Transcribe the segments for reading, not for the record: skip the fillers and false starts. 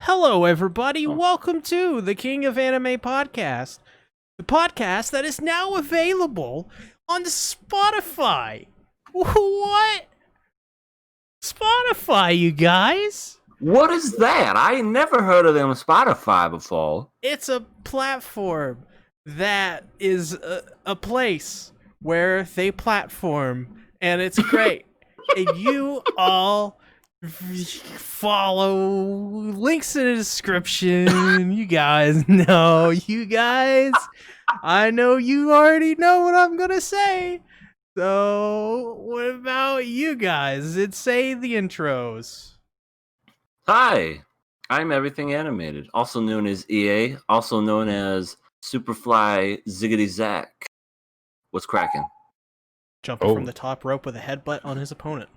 Hello, everybody. Welcome to the King of Anime podcast, the podcast that is now available on Spotify. What? Spotify, you guys? What is that? I ain't never heard of them on Spotify before. It's a platform that is a place where they platform, and it's great. And you all follow links in the description. You guys know. I know you already know what I'm gonna say. So, what about you guys? Say the intros. Hi, I'm Everything Animated, also known as EA, also known as Superfly Ziggity Zack. What's cracking? Jumping from the top rope with a headbutt on his opponent.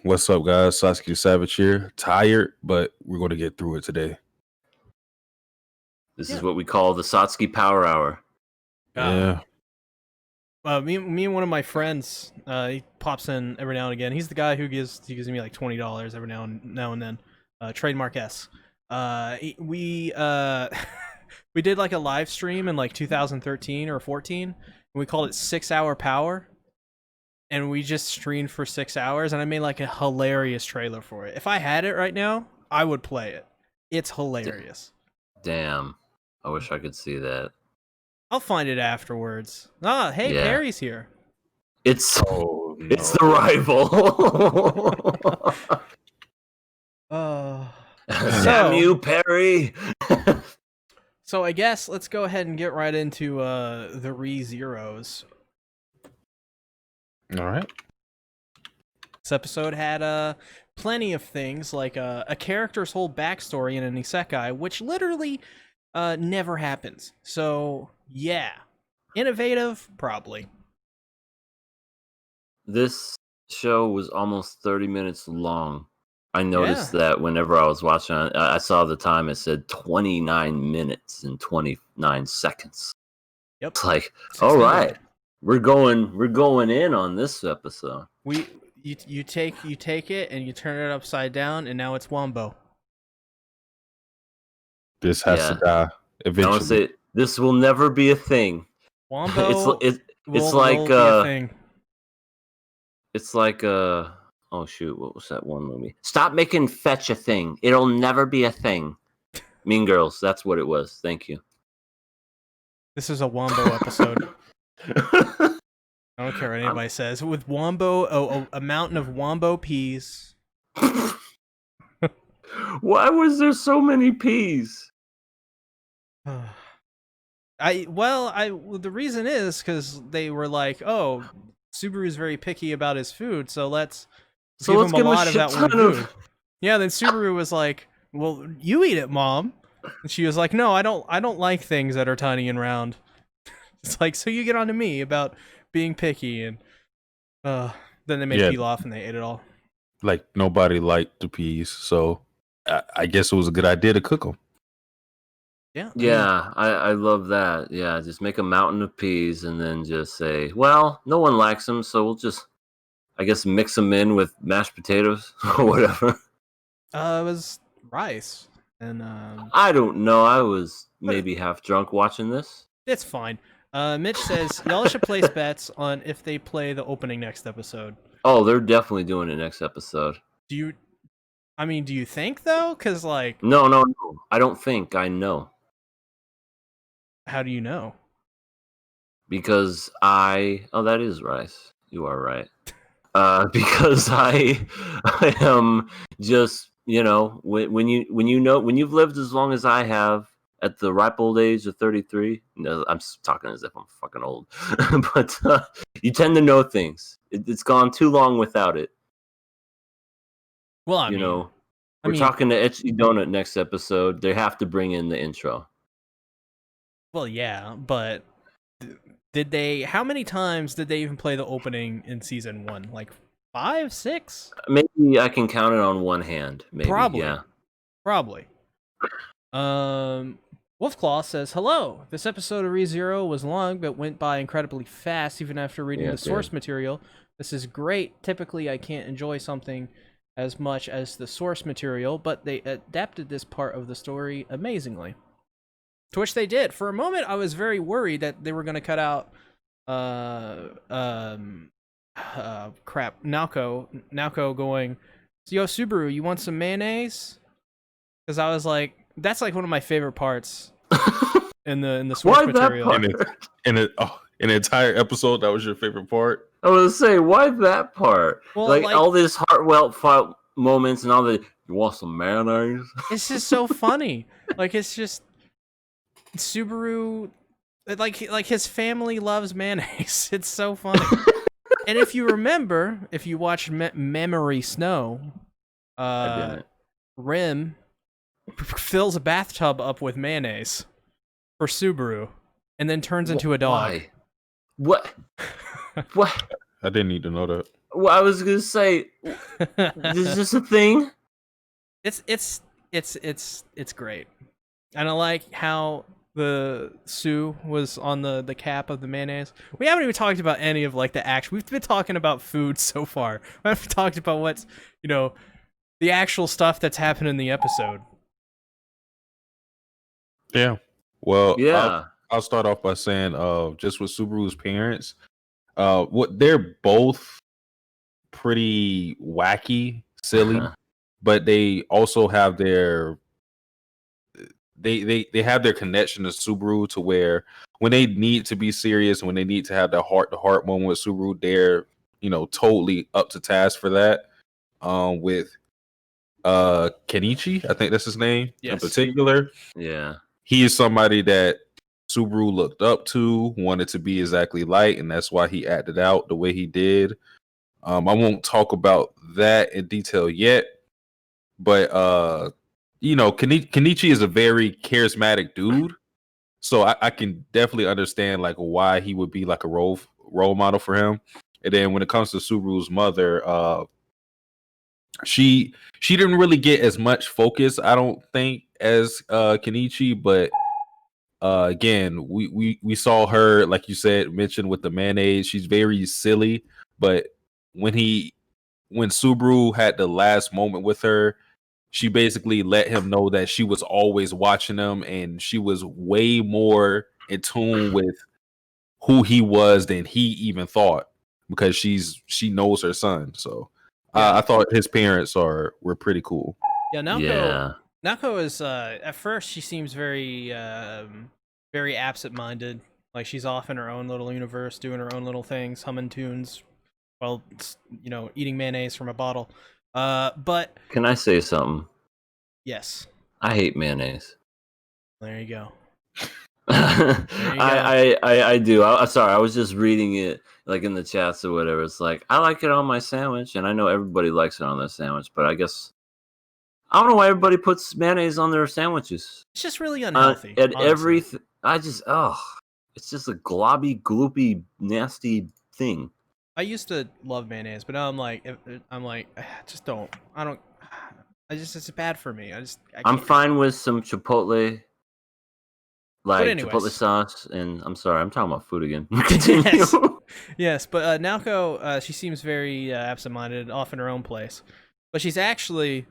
What's up, guys? Sasuke Savage here. Tired, but we're going to get through it today. This is what we call the Satsuki Power Hour. Yeah. Me and one of my friends, he pops in every now and again. He's the guy who gives me like $20 every now and then. Trademark S. We did like a live stream in like 2013 or 14, and we called it 6 Hour Power. And we just streamed for 6 hours, and I made like a hilarious trailer for it. If I had it right now, I would play it. It's hilarious. Damn. I wish I could see that. I'll find it afterwards. Hey, Yeah. Perry's here. It's the rival. Samu Perry. So I guess let's go ahead and get right into the ReZeros. All right. This episode had plenty of things, like a character's whole backstory in an isekai, which literally never happens. So, yeah. Innovative? Probably. This show was almost 30 minutes long. I noticed that whenever I was watching it, I saw the time, it said 29 minutes and 29 seconds. Yep. It's like, all right. We're going in on this episode. You take it and you turn it upside down, and now it's Wombo. This has to die eventually. I say this will never be a thing. Wombo. It's like oh shoot, what was that one movie? Stop making fetch a thing. It'll never be a thing. Mean Girls. That's what it was. Thank you. This is a Wombo episode. I don't care what anybody says. With Wombo, a mountain of Wombo peas. Why was there so many peas? The reason is because they were like, oh, Subaru's very picky about his food, so let's give him a lot of that one food. Yeah, then Subaru was like, well, you eat it, Mom. And she was like, no, I don't like things that are tiny and round. It's like, so you get on to me about being picky, and then they made pilaf and they ate it all. Like, nobody liked the peas, so I guess it was a good idea to cook them. Yeah. Yeah, I love that. Yeah, just make a mountain of peas and then just say, well, no one likes them, so we'll just, I guess, mix them in with mashed potatoes or whatever. It was rice. And I don't know. I was maybe half drunk watching this. It's fine. Mitch says y'all should place bets on if they play the opening next episode. Oh, they're definitely doing it next episode. Do you think though? Because like, no, I don't think. I know. How do you know? Because that is rice. You are right. Because I am just, when you've lived as long as I have, at the ripe old age of 33, I'm talking as if I'm fucking old, but you tend to know things. It's gone too long without it. Well, we're talking to Etchy Donut next episode. They have to bring in the intro. Well, yeah, but did they? How many times did they even play the opening in season 1? Like 5, 6? Maybe I can count it on one hand. Maybe, Probably. Yeah. Probably. Wolfclaw says, hello. This episode of ReZero was long, but went by incredibly fast, even after reading the source material. This is great. Typically, I can't enjoy something as much as the source material, but they adapted this part of the story amazingly. To which they did. For a moment, I was very worried that they were going to cut out, Naoko going, "Yo, Subaru, you want some mayonnaise?" Because I was like, that's like one of my favorite parts in the source Why material. that part? In an entire episode, that was your favorite part. I was gonna say, why that part? Well, Like all these heartfelt moments and all the. You want some mayonnaise? It's just so funny. Like, it's just Subaru, like his family loves mayonnaise. It's so funny. And if you remember, if you watched Memory Snow, I didn't. Rim fills a bathtub up with mayonnaise for Subaru, and then turns into a dog. Why? What? What? I didn't need to know that. Well, I was gonna say, is this a thing? It's great, and I like how the Sue was on the cap of the mayonnaise. We haven't even talked about any of like the action. We've been talking about food so far. We haven't talked about what's the actual stuff that's happened in the episode. Yeah. Well, Yeah. I'll start off by saying, just with Subaru's parents, what they're both pretty wacky, silly, but they also have their they have their connection to Subaru to where when they need to be serious, when they need to have that heart to heart moment with Subaru, they're totally up to task for that. With Kenichi, I think that's his name in particular. Yeah. He is somebody that Subaru looked up to, wanted to be exactly like, and that's why he acted out the way he did. I won't talk about that in detail yet, but Kenichi is a very charismatic dude, so I can definitely understand like why he would be like a role model for him. And then when it comes to Subaru's mother, she didn't really get as much focus, I don't think, as Kenichi, but again, we saw her, like you said, mentioned with the mayonnaise. She's very silly, but when Subaru had the last moment with her, she basically let him know that she was always watching him, and she was way more in tune with who he was than he even thought, because she knows her son. So I thought his parents were pretty cool. Yeah, Naoko. Yeah. Naoko is at first she seems very very absent-minded. Like she's off in her own little universe, doing her own little things, humming tunes, while eating mayonnaise from a bottle. But Can I say something? yes, I hate mayonnaise. there you go. I do. I'm sorry. I was just reading it like in the chats or whatever. It's like, I like it on my sandwich, and I know everybody likes it on their sandwich, but I guess I don't know why everybody puts mayonnaise on their sandwiches. It's just really unhealthy. And everything, it's just a globby, gloopy, nasty thing. I used to love mayonnaise, but now I'm like, just don't. I don't. It's bad for me. I'm fine with some chipotle. Like anyways. Chipotle sauce, and I'm sorry, I'm talking about food again. Continue. Yes, but Naoko, she seems very absent-minded, off in her own place, but she's actually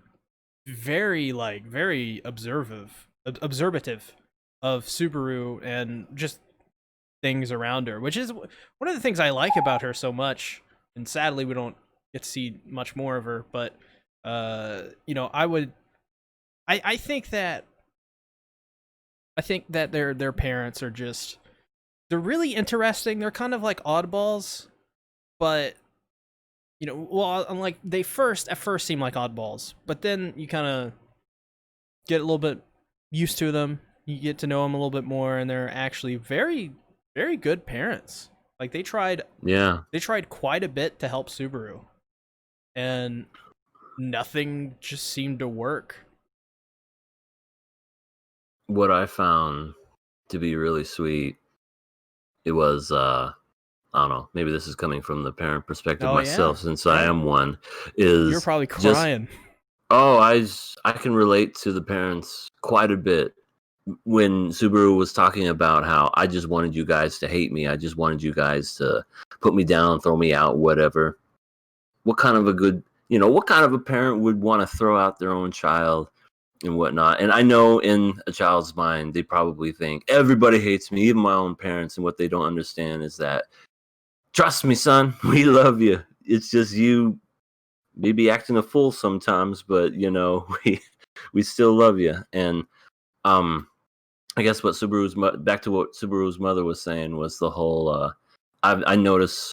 very observative of Subaru and just things around her, which is one of the things I like about her so much. And sadly, we don't get to see much more of her. But I think that their parents are just, they're really interesting. They're kind of like oddballs, but they at first seem like oddballs, but then you kind of get a little bit used to them. You get to know them a little bit more, and they're actually very, very good parents. Like they tried quite a bit to help Subaru, and nothing just seemed to work. What I found to be really sweet, it was I don't know, maybe this is coming from the parent perspective myself, since I am one, is you're probably crying. I can relate to the parents quite a bit. When Subaru was talking about how I just wanted you guys to hate me, I just wanted you guys to put me down, throw me out, whatever. What kind of a good what kind of a parent would want to throw out their own child and whatnot? And I know in a child's mind, they probably think everybody hates me, even my own parents. And what they don't understand is that, trust me, son, we love you. It's just you maybe acting a fool sometimes, but we still love you. And I guess what back to what Subaru's mother was saying was the whole I notice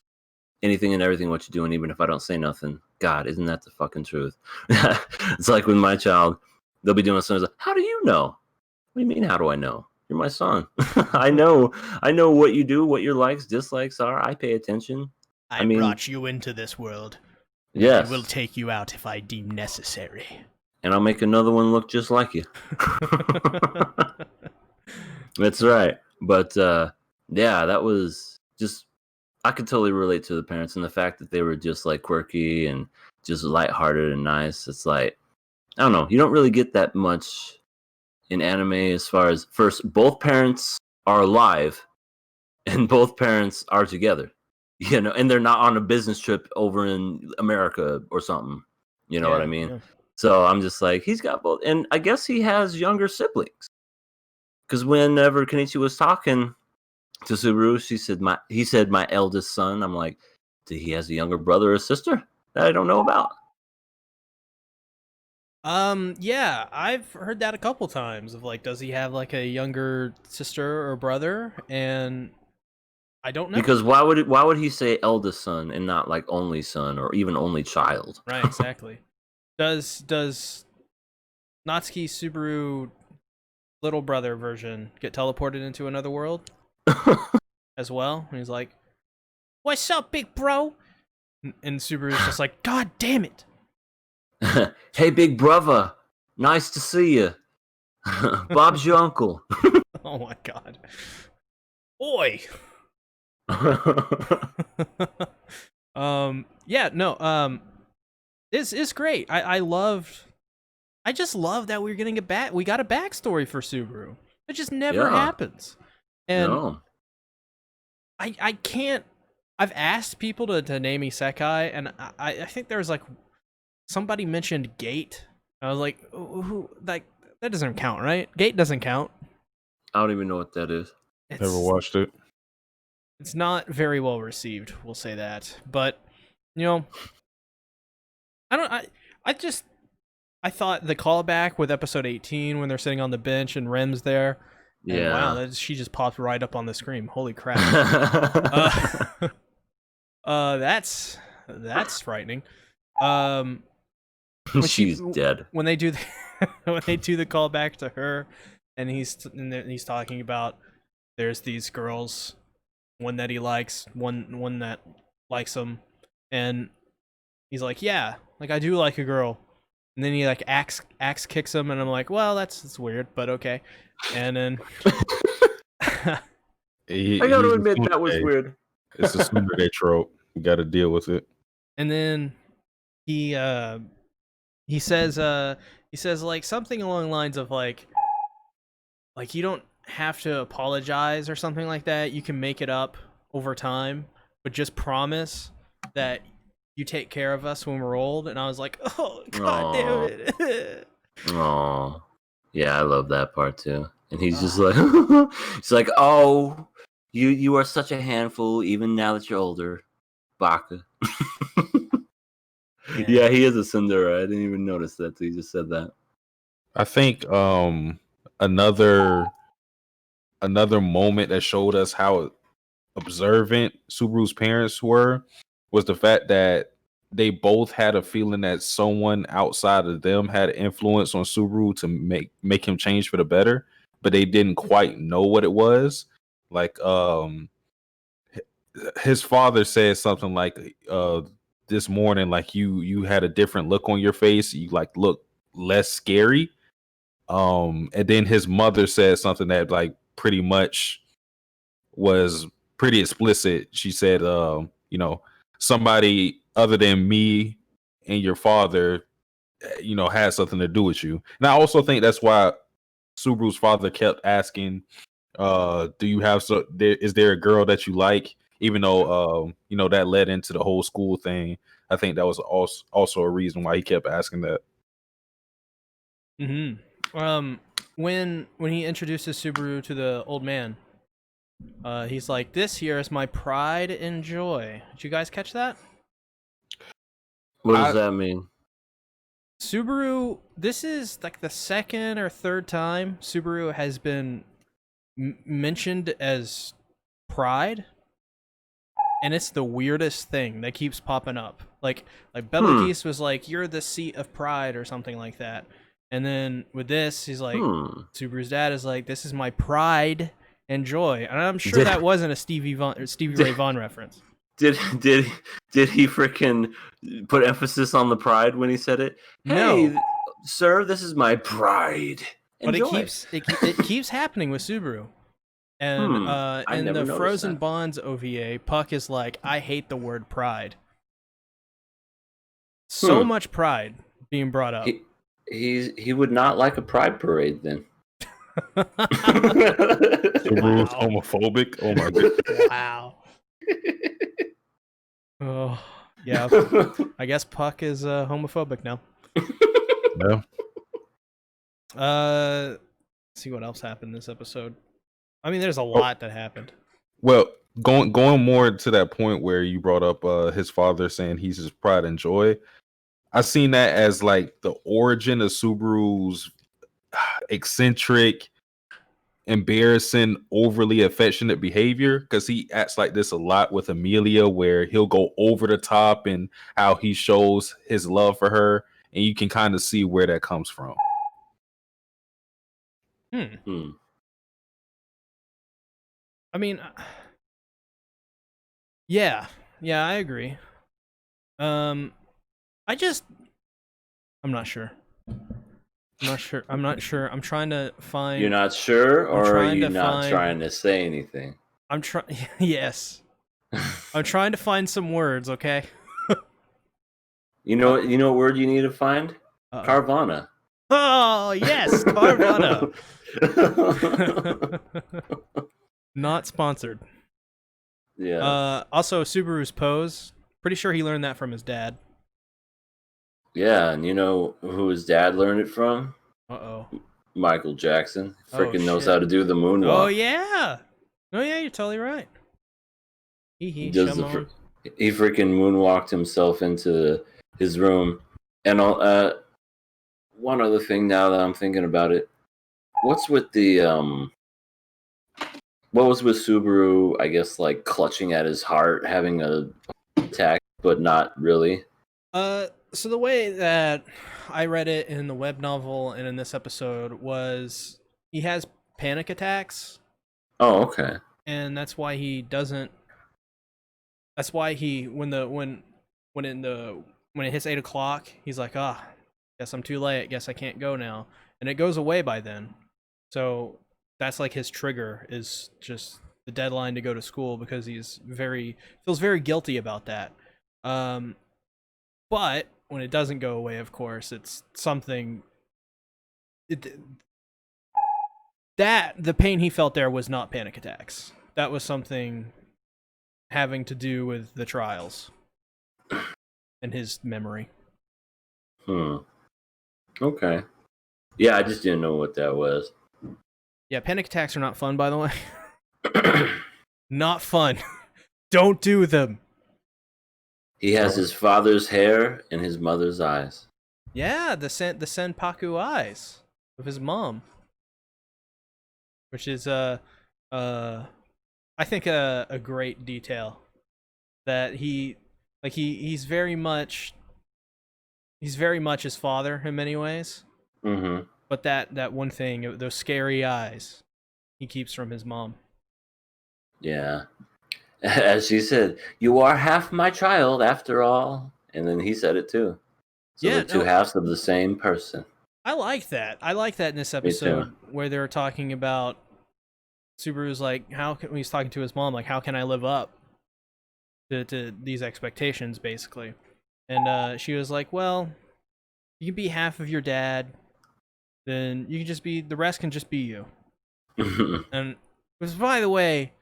anything and everything what you're doing, even if I don't say nothing. God, isn't that the fucking truth? It's like with my child, they'll be doing something. Like, how do you know? What do you mean? How do I know? You're my son. I know what you do, what your likes, dislikes are. I pay attention. I brought you into this world. Yes. I will take you out if I deem necessary. And I'll make another one look just like you. That's right. But yeah, that was just, I could totally relate to the parents and the fact that they were just like quirky and just lighthearted and nice. It's like, I don't know, you don't really get that much in anime as far as, first, both parents are alive and both parents are together, and they're not on a business trip over in America or something. You know what I mean? Yeah. So I'm just like, he's got both. And I guess he has younger siblings. Because whenever Kenichi was talking to Subaru, he said my eldest son. I'm like, he has a younger brother or sister that I don't know about? Yeah, I've heard that a couple times of like, does he have like a younger sister or brother? And I don't know. Because why would he say eldest son and not like only son or even only child? Right, exactly. Does Natsuki Subaru little brother version get teleported into another world as well? And he's like, "What's up, big bro?" And Subaru's just like, "God damn it." Hey, big brother. Nice to see you. Bob's your uncle. Oh my god. Oi. Yeah, no, it's great. I just love that we're getting we got a backstory for Subaru. It just never happens. And no. I can't, I've asked people to name isekai, and I think there was like somebody mentioned Gate. I was like, who, like, that doesn't count, right? Gate doesn't count. I don't even know what that is. Never watched it. It's not very well received, we'll say that. But, I thought the callback with episode 18 when they're sitting on the bench and Rem's there. Yeah. Wow, she just popped right up on the screen. Holy crap. That's frightening. She's dead. When they do the callback to her, and he's talking about there's these girls, one that he likes, one that likes him, and he's like, yeah, like I do like a girl, and then he like axe kicks him, and I'm like, well, that's weird, but okay, and then I gotta admit that was weird. It's a Sunday trope. We got to deal with it. And then he says like something along the lines of like you don't have to apologize or something like that. You can make it up over time, but just promise that you take care of us when we're old. And I was like, oh god damn it. Oh, yeah, I love that part too. And he's just like, he's like, oh, you are such a handful, even now that you're older, Baka. Yeah, he is a tsundere. I didn't even notice that till you just said that. I think another moment that showed us how observant Subaru's parents were was the fact that they both had a feeling that someone outside of them had influence on Subaru to make him change for the better, but they didn't quite know what it was. Like his father said something like this morning, like you had a different look on your face, you like look less scary. And then his mother said something that like pretty much was pretty explicit. She said, somebody other than me and your father, had something to do with you. And I also think that's why Subaru's father kept asking, do you have is there a girl that you like? even though that led into the whole school thing. I think that was also a reason why he kept asking that. When he introduces Subaru to the old man, he's like, "This here is my pride and joy." Did you guys catch that? What does that mean? Subaru, this is like the second or third time Subaru has been mentioned as pride, and it's the weirdest thing that keeps popping up. Like Belakis was like, "You're the seat of pride" or something like that. And then with this, he's like, Subaru's dad is like, "This is my pride and joy." And I'm sure that wasn't a Stevie Ray Vaughan reference. Did he freaking put emphasis on the pride when he said it? No. Hey, sir, this is my pride. But Enjoy. it keeps happening with Subaru. And in the Frozen Bonds OVA, Puck is like, "I hate the word pride." So much pride being brought up. He would not like a pride parade then. Subaru's homophobic. Oh my goodness. Wow. Oh yeah. I guess Puck is homophobic now. Yeah. Let's see what else happened this episode. I mean, there's a lot that happened. Well, going more to that point where you brought up his father saying he's his pride and joy. I seen that as like the origin of Subaru's eccentric, embarrassing, overly affectionate behavior, because he acts like this a lot with Amelia, where he'll go over the top and how he shows his love for her, and you can kind of see where that comes from. I mean, yeah, I agree. I'm not sure. I'm not sure. I'm trying to find. You're not sure, or are you not trying to say anything? I'm trying. Yes. I'm trying to find some words. Okay. You know what word you need to find? Carvana. Oh yes, Carvana. Not sponsored. Yeah. Also, Subaru's pose. Pretty sure he learned that from his dad. Yeah, and you know who his dad learned it from? Michael Jackson. Freaking knows how to do the moonwalk. Oh yeah. Oh yeah, you're totally right. He freaking moonwalked himself into his room. And one other thing now that I'm thinking about it, what's with the what was with Subaru, I guess, like clutching at his heart, having a attack, but not really? So the way that I read it in the web novel and in this episode was he has panic attacks. Oh, okay. And that's why he doesn't. That's why he when it hits 8 o'clock, he's like, guess I'm too late. Guess I can't go now, and it goes away by then. So that's like his trigger is just the deadline to go to school because feels very guilty about that. But when it doesn't go away, of course, it's something. That the pain he felt there was not panic attacks. That was something having to do with the trials and his memory. Okay. Yeah, I just didn't know what that was. Yeah, panic attacks are not fun, by the way. Not fun. Don't do them. He has his father's hair and his mother's eyes. Yeah, the senpaku eyes of his mom, which is I think a great detail that he's very much his father in many ways. Mm-hmm. But that one thing, those scary eyes, he keeps from his mom. Yeah. As she said, "You are half my child after all." And then he said it too. So they're two halves of the same person. I like that. I like that in this episode where they're talking about Subaru's like, when he's talking to his mom, like, how can I live up to these expectations, basically. And she was like, well, you can be half of your dad, then you can just be, the rest can just be you. And it was, by the way,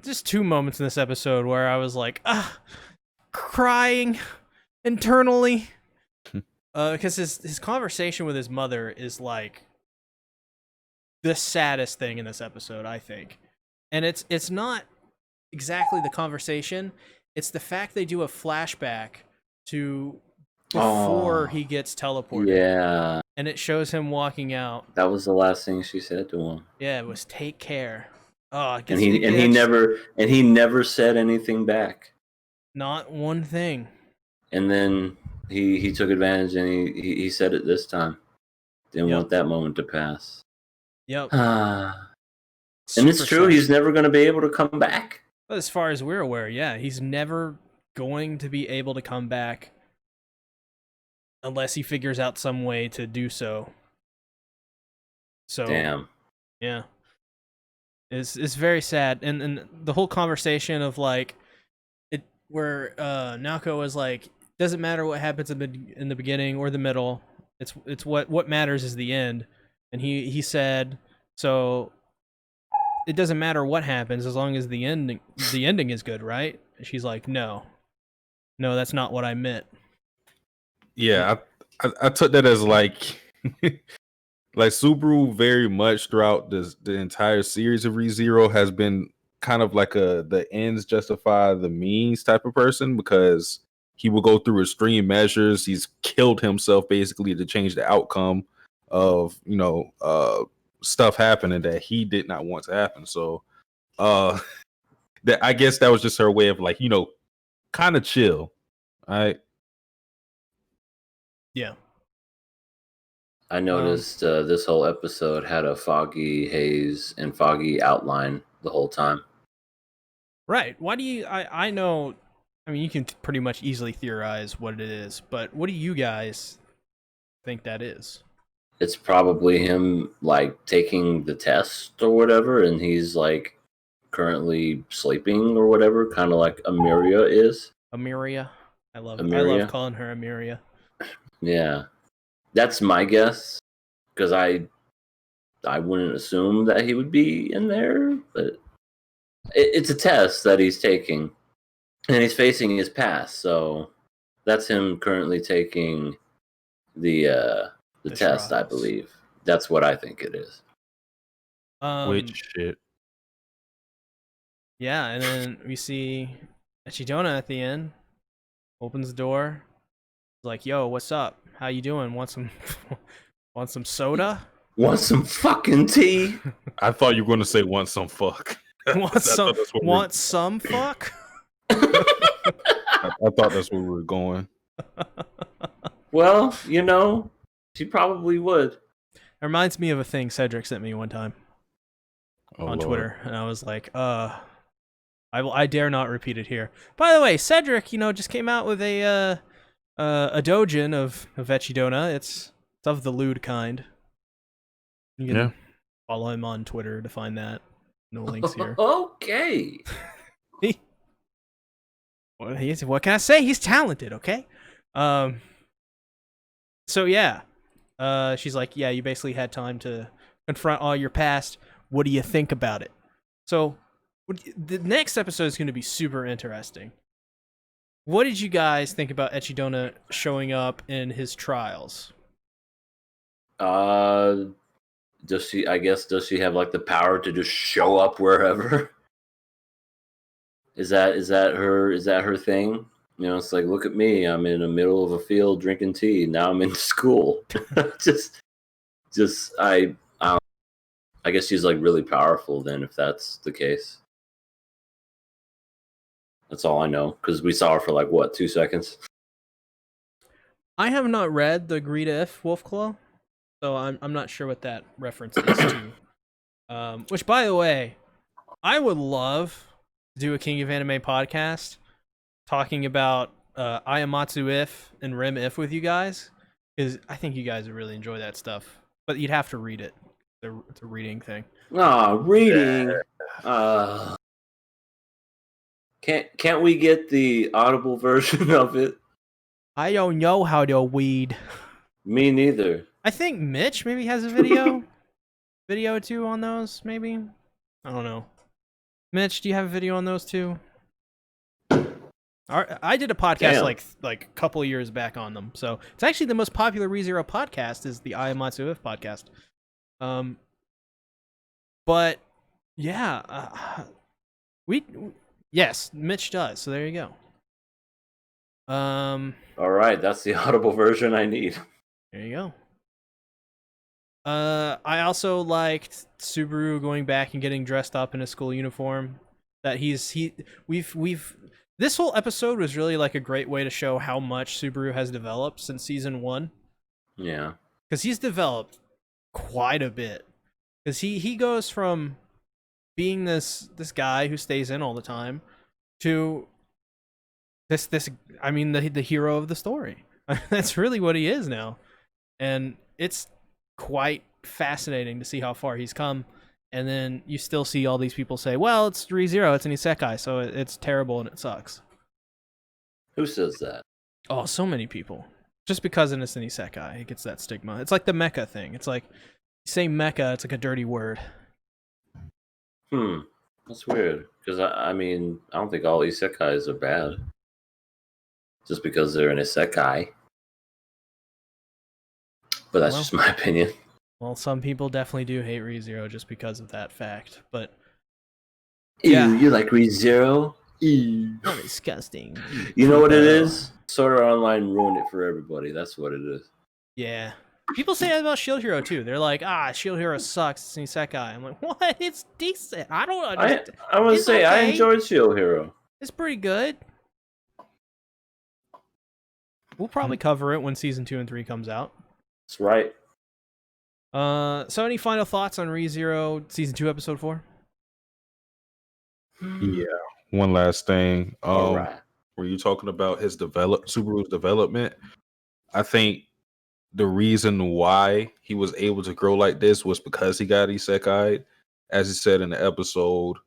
just two moments in this episode where I was like, crying internally. Because his conversation with his mother is like the saddest thing in this episode, I think. And it's not exactly the conversation, it's the fact they do a flashback to before he gets teleported. Yeah. And it shows him walking out. That was the last thing she said to him. Yeah, it was take care. Oh, it And gets, he never said anything back. not one thing. And then he took advantage and he said it this time. Didn't want that moment to pass. Yep. And it's true, sad. he's never going to be able to come back. As far as we're aware, yeah, he's never going to be able to come back unless he figures out some way to do so. So Damn. Yeah. It's very sad. And the whole conversation of like where Naoko was like, doesn't matter what happens in the beginning or the middle. It's what matters is the end. And he said, so it doesn't matter what happens as long as the ending is good, right? And she's like, no, that's not what I meant. Yeah, I took that as like like Subaru very much throughout the entire series of ReZero has been kind of like the ends justify the means type of person, because he will go through extreme measures. He's killed himself basically to change the outcome of, stuff happening that he did not want to happen. So that, I guess that was just her way of like, kind of chill. All right. Yeah. I noticed this whole episode had a foggy haze and foggy outline the whole time. Right. Why do you... I know... I mean, you can pretty much easily theorize what it is, but what do you guys think that is? It's probably him, like, taking the test or whatever, and he's, like, currently sleeping or whatever, kind of like Amiria is. Amiria? I love calling her Amiria. Yeah. That's my guess, because I wouldn't assume that he would be in there, but it's a test that he's taking, and he's facing his past, so that's him currently taking the test, trials. I believe. That's what I think it is. Which shit. Yeah, and then we see Echidona at the end, opens the door, like, yo, what's up? How you doing? Want some soda? Want some fucking tea? I thought you were going to say want some fuck. Want some fuck? I thought that's where we were going. Well, she probably would. It reminds me of a thing Cedric sent me one time on Twitter, and I was like, I dare not repeat it here. By the way, Cedric, just came out with a dojin of Echidona. It's of the lewd kind. You can follow him on Twitter to find that. No links here. Okay. What can I say? He's talented, okay? So yeah. She's like, yeah, you basically had time to confront all your past. What do you think about it? So the next episode is going to be super interesting. What did you guys think about Echidona showing up in his trials? Does she have like the power to just show up wherever? Is that her thing? It's like, look at me, I'm in the middle of a field drinking tea. Now I'm in school. I guess she's like really powerful then, if that's the case. That's all I know, because we saw her for like, what, 2 seconds? I have not read the Greed If Wolfclaw, so I'm not sure what that reference is to. Which, by the way, I would love to do a King of Anime podcast talking about Ayamatsu If and Rim If with you guys, because I think you guys would really enjoy that stuff. But you'd have to read it. It's a reading thing. Reading. Can't we get the audible version of it? I don't know how to weed. Me neither. I think Mitch maybe has a video or two on those, maybe. I don't know. Mitch, do you have a video on those two? I did a podcast Damn. like a couple of years back on them, so it's actually the most popular ReZero podcast is the I Am Matsu If podcast. But yeah, yes, Mitch does. So there you go. All right, that's the audible version I need. There you go. I also liked Subaru going back and getting dressed up in a school uniform. That we've this whole episode was really like a great way to show how much Subaru has developed since season 1. Yeah, because he's developed quite a bit. Because he goes from being this guy who stays in all the time to this I mean the hero of the story. That's really what he is now, and it's quite fascinating to see how far he's come. And then you still see all these people say, well, it's ReZero, it's an isekai, so it's terrible and it sucks. who says that? Oh, so many people. Just because it's an isekai, it gets that stigma. It's like the mecha thing. It's like, you say mecha, it's like a dirty word. That's weird. Because, I mean, I don't think all isekais are bad. Just because they're an isekai. But that's just my opinion. Well, some people definitely do hate ReZero just because of that fact, but Ew, yeah. you like ReZero? Ew. Not disgusting. You know what it is? Sword Art Online ruined it for everybody. That's what it is. Yeah. People say that about Shield Hero too. They're like, Shield Hero sucks. It's an isekai. I'm like, what? It's decent. I don't understand. I would say I okay. enjoyed Shield Hero. It's pretty good. We'll probably cover it when season 2 and 3 comes out. That's right. So any final thoughts on ReZero season 2 episode 4? Yeah. One last thing. All right. Were you talking about his Subaru's development? I think the reason why he was able to grow like this was because he got isekai. As he said in the episode,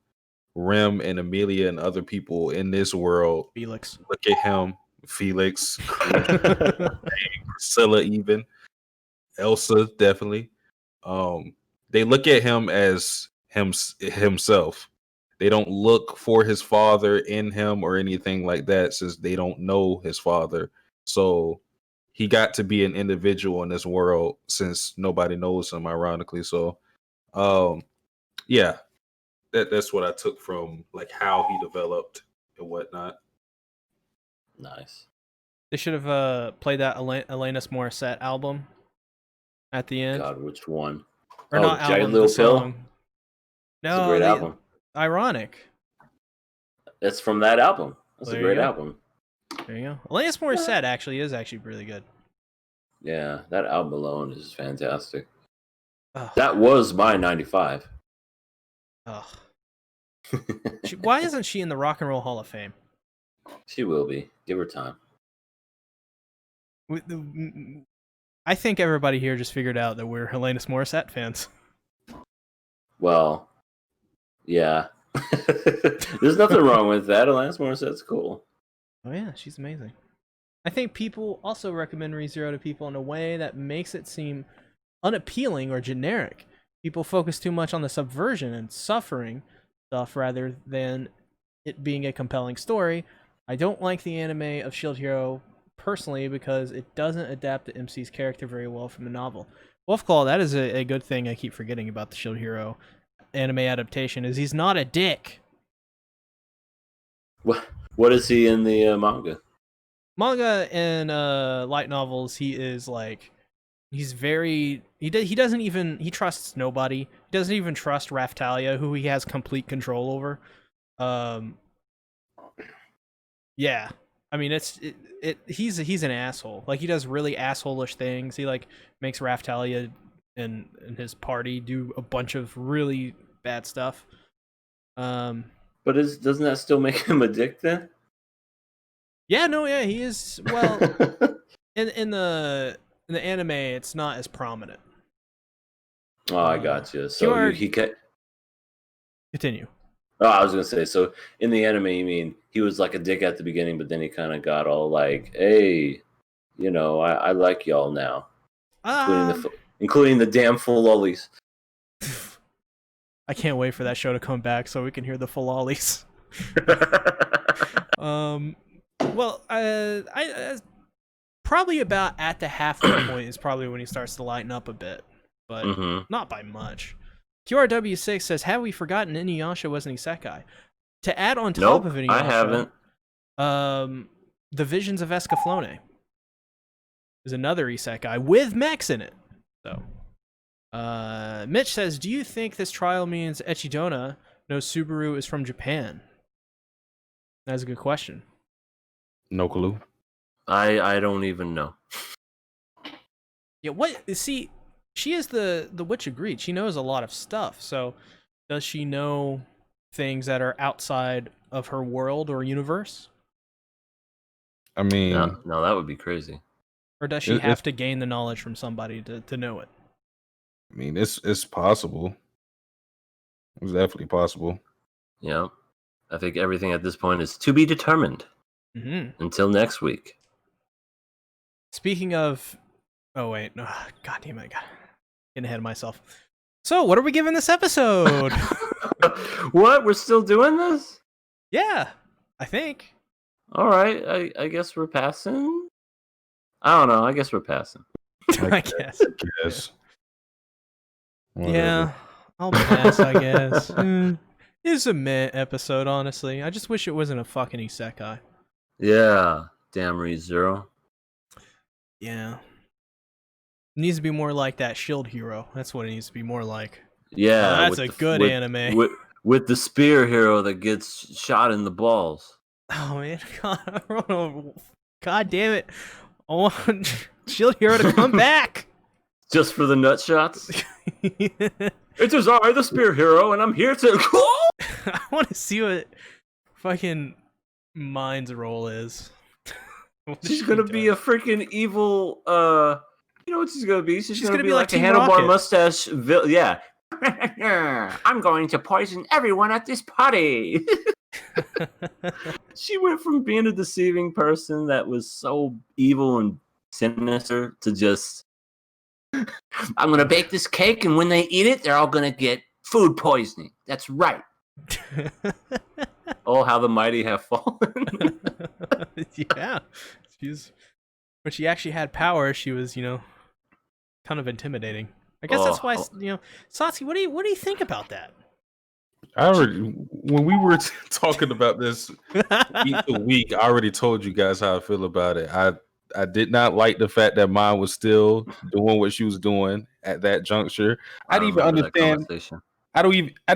Rem and Amelia and other people in this world Felix. look at him, Felix, Priscilla, even Elsa, definitely. They look at him as himself. They don't look for his father in him or anything like that, since they don't know his father. So he got to be an individual in this world since nobody knows him, ironically. So, yeah, that's what I took from like how he developed and whatnot. Nice. They should have played that Alanis Morissette album at the end. God, which one? Or not album, Little the song. Pill? No, it's a great album. Ironic. It's from that album. That's There a you great go. album. There you go. Alanis Morissette is actually really good. Yeah, that album alone is fantastic. Ugh. That was my 95. Ugh. Why isn't she in the Rock and Roll Hall of Fame? She will be. Give her time. I think everybody here just figured out that we're Alanis Morissette fans. Well, yeah. There's nothing wrong with that. Alanis Morissette's cool. Oh yeah, she's amazing. I think people also recommend ReZero to people in a way that makes it seem unappealing or generic. People focus too much on the subversion and suffering stuff rather than it being a compelling story. I don't like the anime of Shield Hero personally because it doesn't adapt the MC's character very well from the novel. Wolfclaw, that is a good thing I keep forgetting about the Shield Hero anime adaptation, is he's not a dick. What is he in the manga? Manga and light novels, he is like, he's very, he doesn't even, he trusts nobody. He doesn't even trust Raftalia, who he has complete control over. Yeah, I mean, he's an asshole. Like, he does really asshole-ish things. He like makes Raftalia and his party do a bunch of really bad stuff. But doesn't that still make him a dick then? Yeah, no, yeah, he is. Well, in the anime, it's not as prominent. Oh, I got you. So he can continue. Oh, I was gonna say. So in the anime, you mean he was like a dick at the beginning, but then he kind of got all like, "Hey, you know, I like y'all now," including the damn full lollies. I can't wait for that show to come back so we can hear the Falalis. Well, I probably about at the halfway point is probably when he starts to lighten up a bit, but not by much. QRW6 says, have we forgotten Inuyasha was an isekai? To add on top of Inuyasha, I haven't. The Visions of Escaflowne is another isekai with mechs in it. So, Mitch says, do you think this trial means Echidona knows Subaru is from Japan? That's a good question. No clue. I don't even know. Yeah, what? See, she is the Witch of Greed. She knows a lot of stuff. So, does she know things that are outside of her world or universe? I mean, no, that would be crazy. Or does she have to gain the knowledge from somebody to know it? I mean, it's possible. It's definitely possible. Yeah, I think everything at this point is to be determined. Until next week. Speaking of, oh wait, no, god damn it, getting ahead of myself. So, what are we giving this episode? What? We're still doing this? Yeah, I think. All right, I guess we're passing. I don't know. I guess we're passing. I guess. Yes. Yeah, I'll pass. I guess. It's a meh episode, honestly. I just wish it wasn't a fucking isekai. Yeah, damn ReZero. Yeah. It needs to be more like that Shield Hero. That's what it needs to be more like. Yeah, that's a good anime. With the spear hero that gets shot in the balls. Oh man, God damn it! I want Shield Hero to come back. Just for the nut shots. It is I, the spear hero, and I'm here to. I want to see what fucking Mind's role is. She's gonna be a freaking evil. You know what she's gonna be? She's gonna be like a Team handlebar Rocket. mustache. Yeah. I'm going to poison everyone at this party. She went from being a deceiving person that was so evil and sinister to just, I'm gonna bake this cake, and when they eat it, they're all gonna get food poisoning. That's right. Oh, how the mighty have fallen. Yeah, when she actually had power, she was, kind of intimidating. I guess that's why, Satsuki, what do you think about that? When we were talking about this week to week, I already told you guys how I feel about it. I did not like the fact that Mine was still doing what she was doing at that juncture. I didn't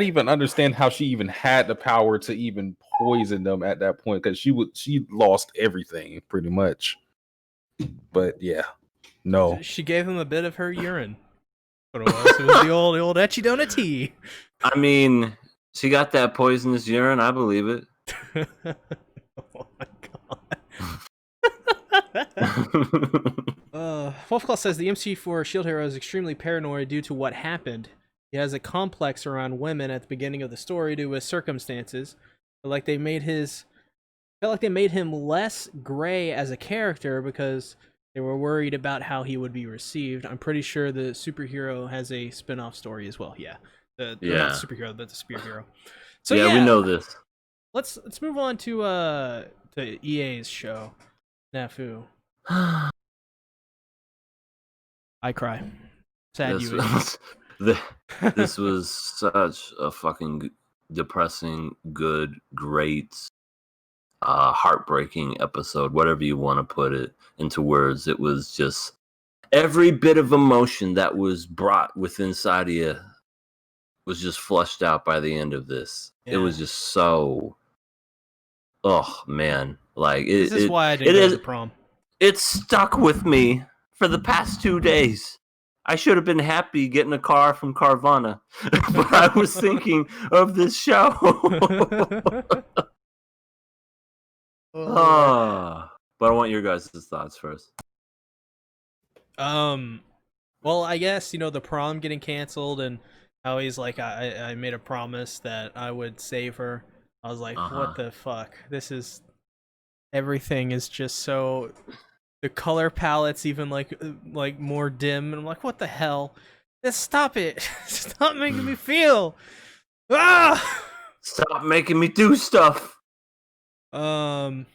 even understand how she even had the power to even poison them at that point, because she lost everything pretty much. But yeah, no. She gave him a bit of her urine. But it was the old Echidona tea. I mean, she got that poisonous urine. I believe it. Oh my god. Wolfclaw says the MC for Shield Hero is extremely paranoid due to what happened. He has a complex around women at the beginning of the story due to his circumstances. Felt like they made him less gray as a character because they were worried about how he would be received. I'm pretty sure the superhero has a spin-off story as well. Yeah. Not the superhero, but the spear hero. So yeah, we know this. Let's move on to EA's show. Nafu. I cry. Sad This was such a fucking depressing, good, great, heartbreaking episode, whatever you want to put it into words. It was just every bit of emotion that was brought within inside of you was just flushed out by the end of this. Yeah. It was just so, oh man, like this is why I didn't go to prom. It stuck with me for the past 2 days. I should have been happy getting a car from Carvana, but I was thinking of this show. But I want your guys' thoughts first. Well, I guess, the prom getting canceled and how he's like, I made a promise that I would save her. I was like, what the fuck? Everything is just so, the color palette's even like more dim, and I'm like, what the hell? Just stop it. Stop making me feel. Ah! Stop making me do stuff. Um,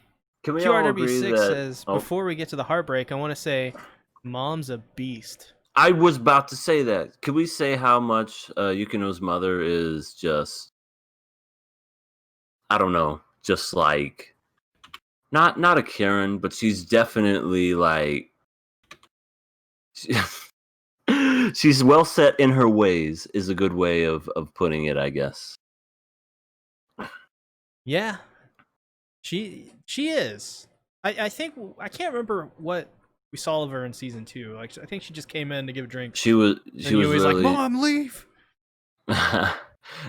Can we all agree QRW6 that? says, Oh, before we get to the heartbreak, I want to say, Mom's a beast. I was about to say that. Could we say how much Yukino's mother is just? I don't know, just like not a Karen, but she's definitely like she's well set in her ways. Is a good way of putting it, I guess. Yeah, she is. I think I can't remember what we saw of her in season 2. Like I think she just came in to give drinks, She was and Yui's like, really "Mom, leave."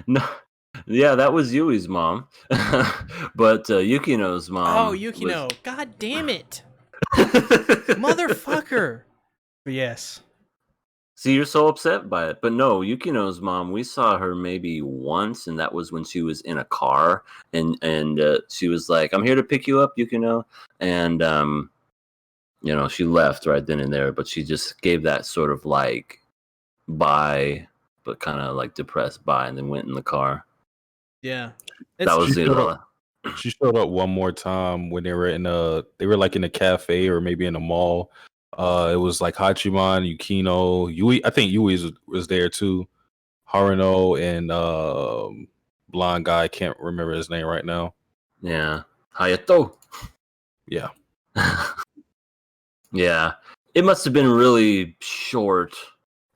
no, yeah, that was Yui's mom, but Yukino's Oh, mom was. Yukino! God damn it, motherfucker! But yes, See, you're so upset by it, but no, Yukino's mom. We saw her maybe once, and that was when she was in a car, and she was like, "I'm here to pick you up, Yukino," and she left right then and there. But she just gave that sort of like bye, but kind of like depressed bye, and then went in the car. yeah, That it's was She showed the up. She showed up one more time when they were like in a cafe or maybe in a mall. It was like Hachiman, Yukino, Yui. I think Yui was there too. Haruno and blonde guy. I can't remember his name right now. yeah, Hayato. Yeah. Yeah, it must have been really short,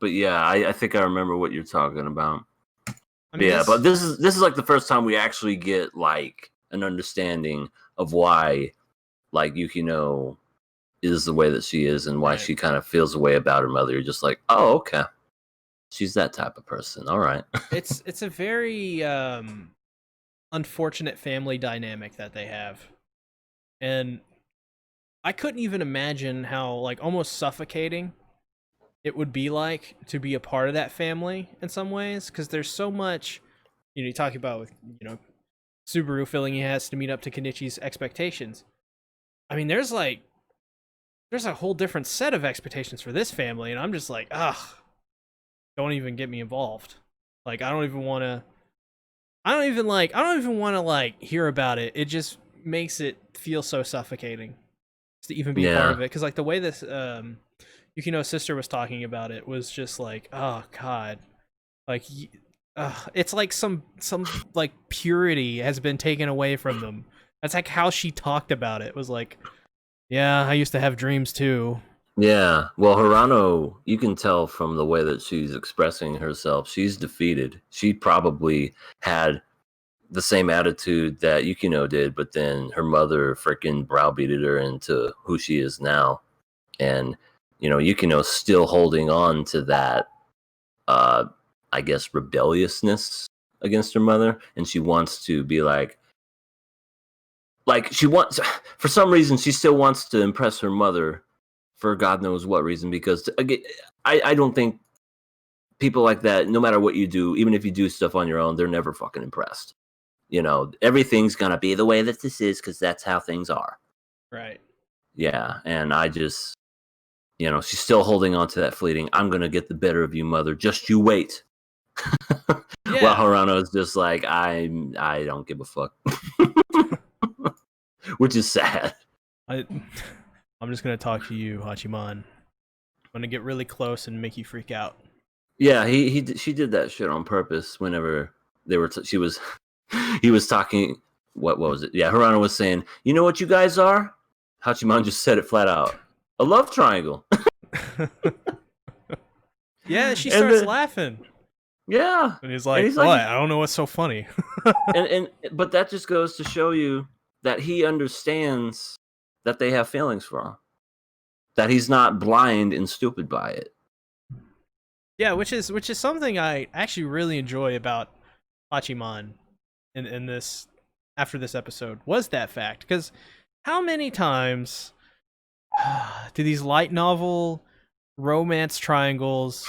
but yeah, I think I remember what you're talking about. I mean, Yeah, but this is like the first time we actually get like an understanding of why like Yukino is the way that she is and why Right. she kind of feels the way about her mother. You're just like, oh, okay, she's that type of person. All right. it's a very unfortunate family dynamic that they have, and I couldn't even imagine how like almost suffocating it would be like to be a part of that family in some ways, because there's so much, you talk about with Subaru feeling he has to meet up to Kenichi's expectations. I mean, there's a whole different set of expectations for this family, and I'm just like, ugh, don't even get me involved. Like I don't even want to like hear about it. It just makes it feel so suffocating to even be a part Yeah, of it, because like the way this Yukino's sister was talking about it was just like, oh god, like it's like some like purity has been taken away from them. That's like how she talked about it. It was like, yeah, I used to have dreams too. yeah. Well, Hirano, you can tell from the way that she's expressing herself, she's defeated. She probably had the same attitude that Yukino did, but then her mother freaking browbeated her into who she is now. And Yukino's still holding on to that uh I guess rebelliousness against her mother, and she wants to be like she wants for some reason she still wants to impress her mother for God knows what reason, because again, I don't think people like that, no matter what you do, even if you do stuff on your own, they're never fucking impressed. Everything's gonna be the way that this is because that's how things are. Right. Yeah, and I just, she's still holding on to that fleeting, I'm gonna get the better of you, mother. Just you wait. While Yeah. Harano is just like, I don't give a fuck. Which is sad. I I'm just gonna talk to you, Hachiman. I'm gonna get really close and make you freak out. Yeah, she did that shit on purpose whenever she was he was talking. What was it? Yeah, Harano was saying, you know what you guys are? Hachiman just said it flat out. A love triangle. Yeah, she And starts then, laughing. yeah. And he's And like, he's what? like, I don't know what's so funny. but that just goes to show you that he understands that they have feelings for him. That he's not blind and stupid by it. Yeah, which is something I actually really enjoy about Hachiman in this after this episode, was that fact. Because how many times do these light novel romance triangles,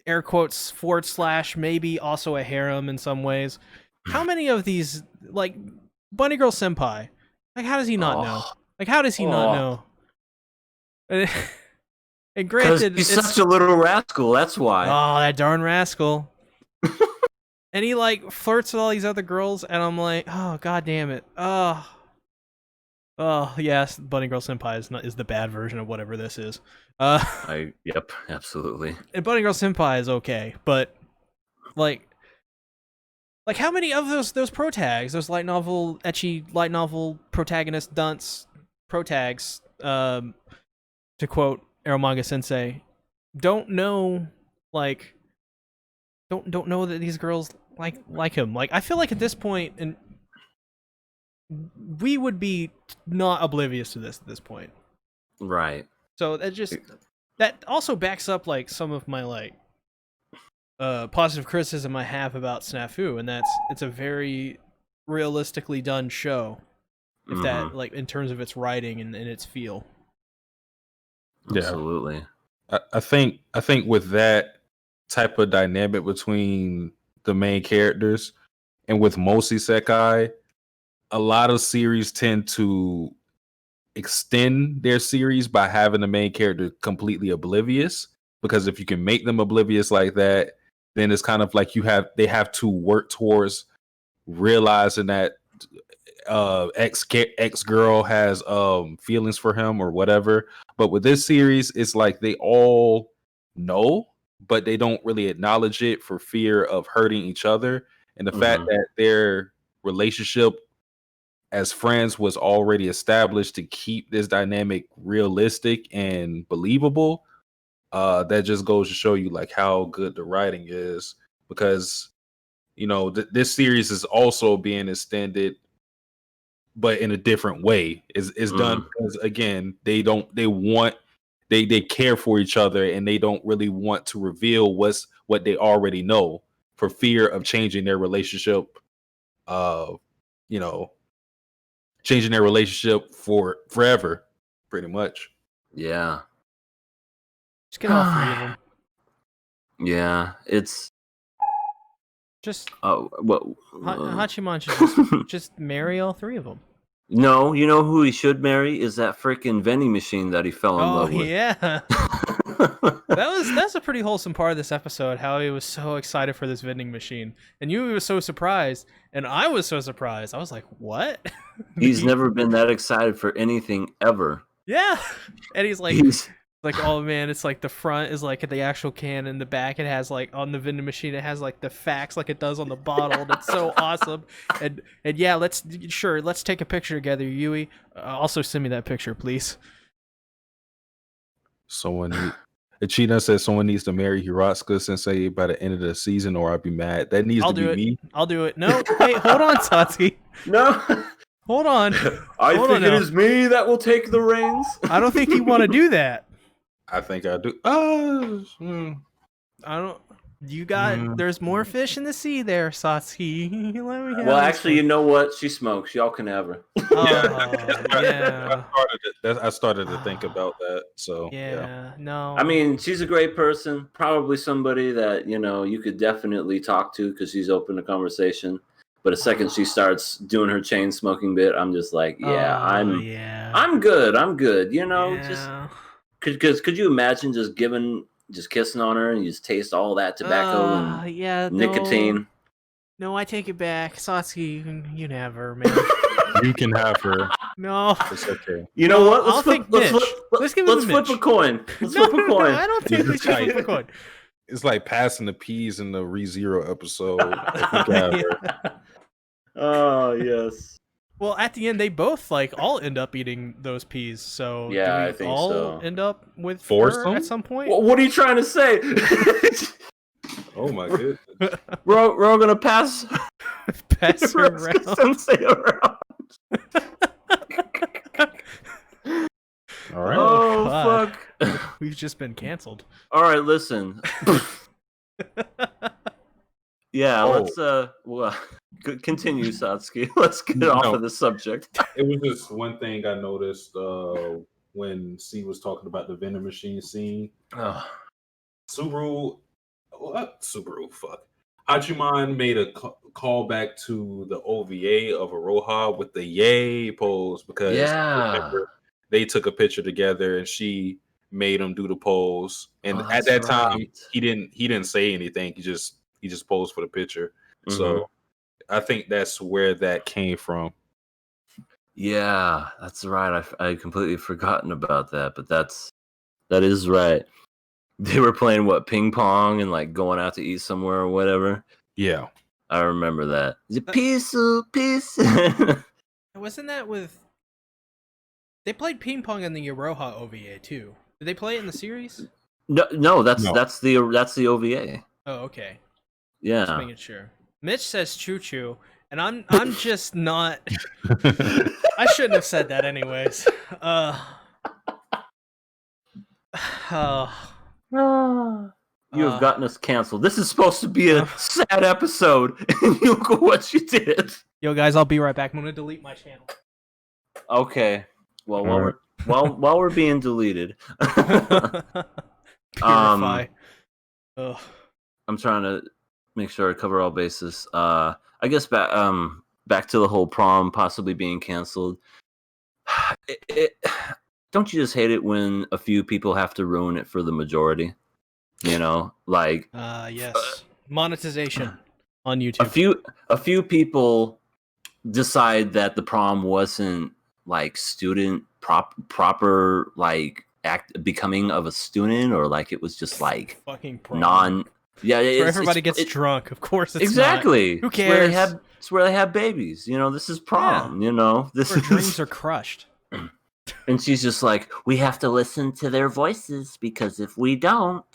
air quotes / maybe also a harem in some ways, how many of these, like Bunny Girl Senpai, like how does he not know? Oh, Like how does he not oh. know? And Because granted, he's it's such a little rascal, that's why. oh, that darn rascal. and he like flirts with all these other girls, and I'm like, oh god damn it, oh yes, Bunny Girl Senpai is the bad version of whatever this is. Yep, absolutely. And Bunny Girl Senpai is okay, but like how many of those pro tags, those ecchi light novel protagonist dunce pro tags, to quote Eromanga Sensei, don't know like don't know that these girls like him. Like I feel like at this point, and we would be not oblivious to this at this point. Right. So that also backs up like some of my like positive criticism I have about Snafu, and it's a very realistically done show. If that like in terms of its writing and its feel. Absolutely. I think with that type of dynamic between the main characters and with most isekai, a lot of series tend to extend their series by having the main character completely oblivious, because if you can make them oblivious like that, then it's kind of like they have to work towards realizing that ex girl has feelings for him or whatever. But with this series, it's like they all know, but they don't really acknowledge it for fear of hurting each other. And the fact that their relationship as friends was already established to keep this dynamic realistic and believable, that just goes to show you like how good the writing is. Because this series is also being extended, but in a different way. Is done because again they care for each other, and they don't really want to reveal what they already know for fear of changing their relationship. Changing their relationship for forever, pretty much. Yeah. Just get all three of them. Yeah, it's just well, Hachiman should just marry all three of them. No, you know who he should marry is that freaking vending machine that he fell in love with. Oh yeah. That's a pretty wholesome part of this episode, how he was so excited for this vending machine. And you was so surprised, and I was so surprised. I was like, what? He's never been that excited for anything ever. Yeah. And he's like, oh man, it's like the front is like the actual can, and the back it has like on the vending machine it has like the facts like it does on the bottle. And it's so awesome. And yeah, let's take a picture together, Yui. Also send me that picture, please. Achina says someone needs to marry Hiratsuka Sensei by the end of the season, or I'll be mad. That needs to be me. I'll do it. No, wait, hold on, Satsuki. No. Hold on. I think it is me that will take the reins. I don't think you want to do that. I think I do. I don't. You got. There's more fish in the sea there, Satsuki. Well, actually, you know what? She smokes. Y'all can have her. Yeah. I started to think about that. So yeah, no. I mean, she's a great person. Probably somebody that you could definitely talk to because she's open to conversation. But the second she starts doing her chain smoking bit, I'm just like, I'm good. I'm good. Just could you imagine just kissing on her and you just taste all that tobacco and nicotine? No, I take it back. Satsuki, you can have her, man. You can have her. No, it's okay. You know what? Let's flip a coin. Let's flip a coin. No, I don't think we should flip a coin. It's like passing the peas in the ReZero episode. You can have her. Oh yes. Well, at the end, they both all end up eating those peas. So yeah, do we I think all so. End up with Force her at some point? What are you trying to say? Oh my goodness. We're all gonna pass her around. Sensei around. All right. Oh fuck. We've just been canceled. All right, listen. Yeah, let's continue, Satsuki. Let's get off of the subject. It was just one thing I noticed when C was talking about the vending machine scene. Subaru, fuck. Hachiman made a call back to the OVA of Aroha with the yay pose because they took a picture together and she made him do the pose. And at that time, he didn't say anything. He just posed for the picture. So I think that's where that came from. Yeah, that's right. I completely forgotten about that, but that is right. They were playing what, ping pong and like going out to eat somewhere or whatever. Yeah. I remember that. Is it peace, peace? Wasn't that with? They played ping pong in the Iroha OVA too. Did they play it in the series? No, that's No. that's the OVA. Oh, okay. Just Yeah. making sure. Mitch says choo choo, and I'm just not. I shouldn't have said that anyways. You have gotten us canceled. This is supposed to be a sad episode, and look at what you did. Yo, guys, I'll be right back. I'm gonna delete my channel. Okay. Well, All while we're being deleted, Purify. I'm trying to make sure I cover all bases. I guess back to the whole prom possibly being canceled. Don't you just hate it when a few people have to ruin it for the majority? You know, like yes, monetization on YouTube. a few people decide that the prom wasn't like student proper like becoming of a student, or like it was just like fucking prom. where everybody gets drunk. Of course, it's exactly. Not. Who cares? It's where they have babies. You know, this is prom. You know, where dreams are crushed. And she's just like, we have to listen to their voices because if we don't,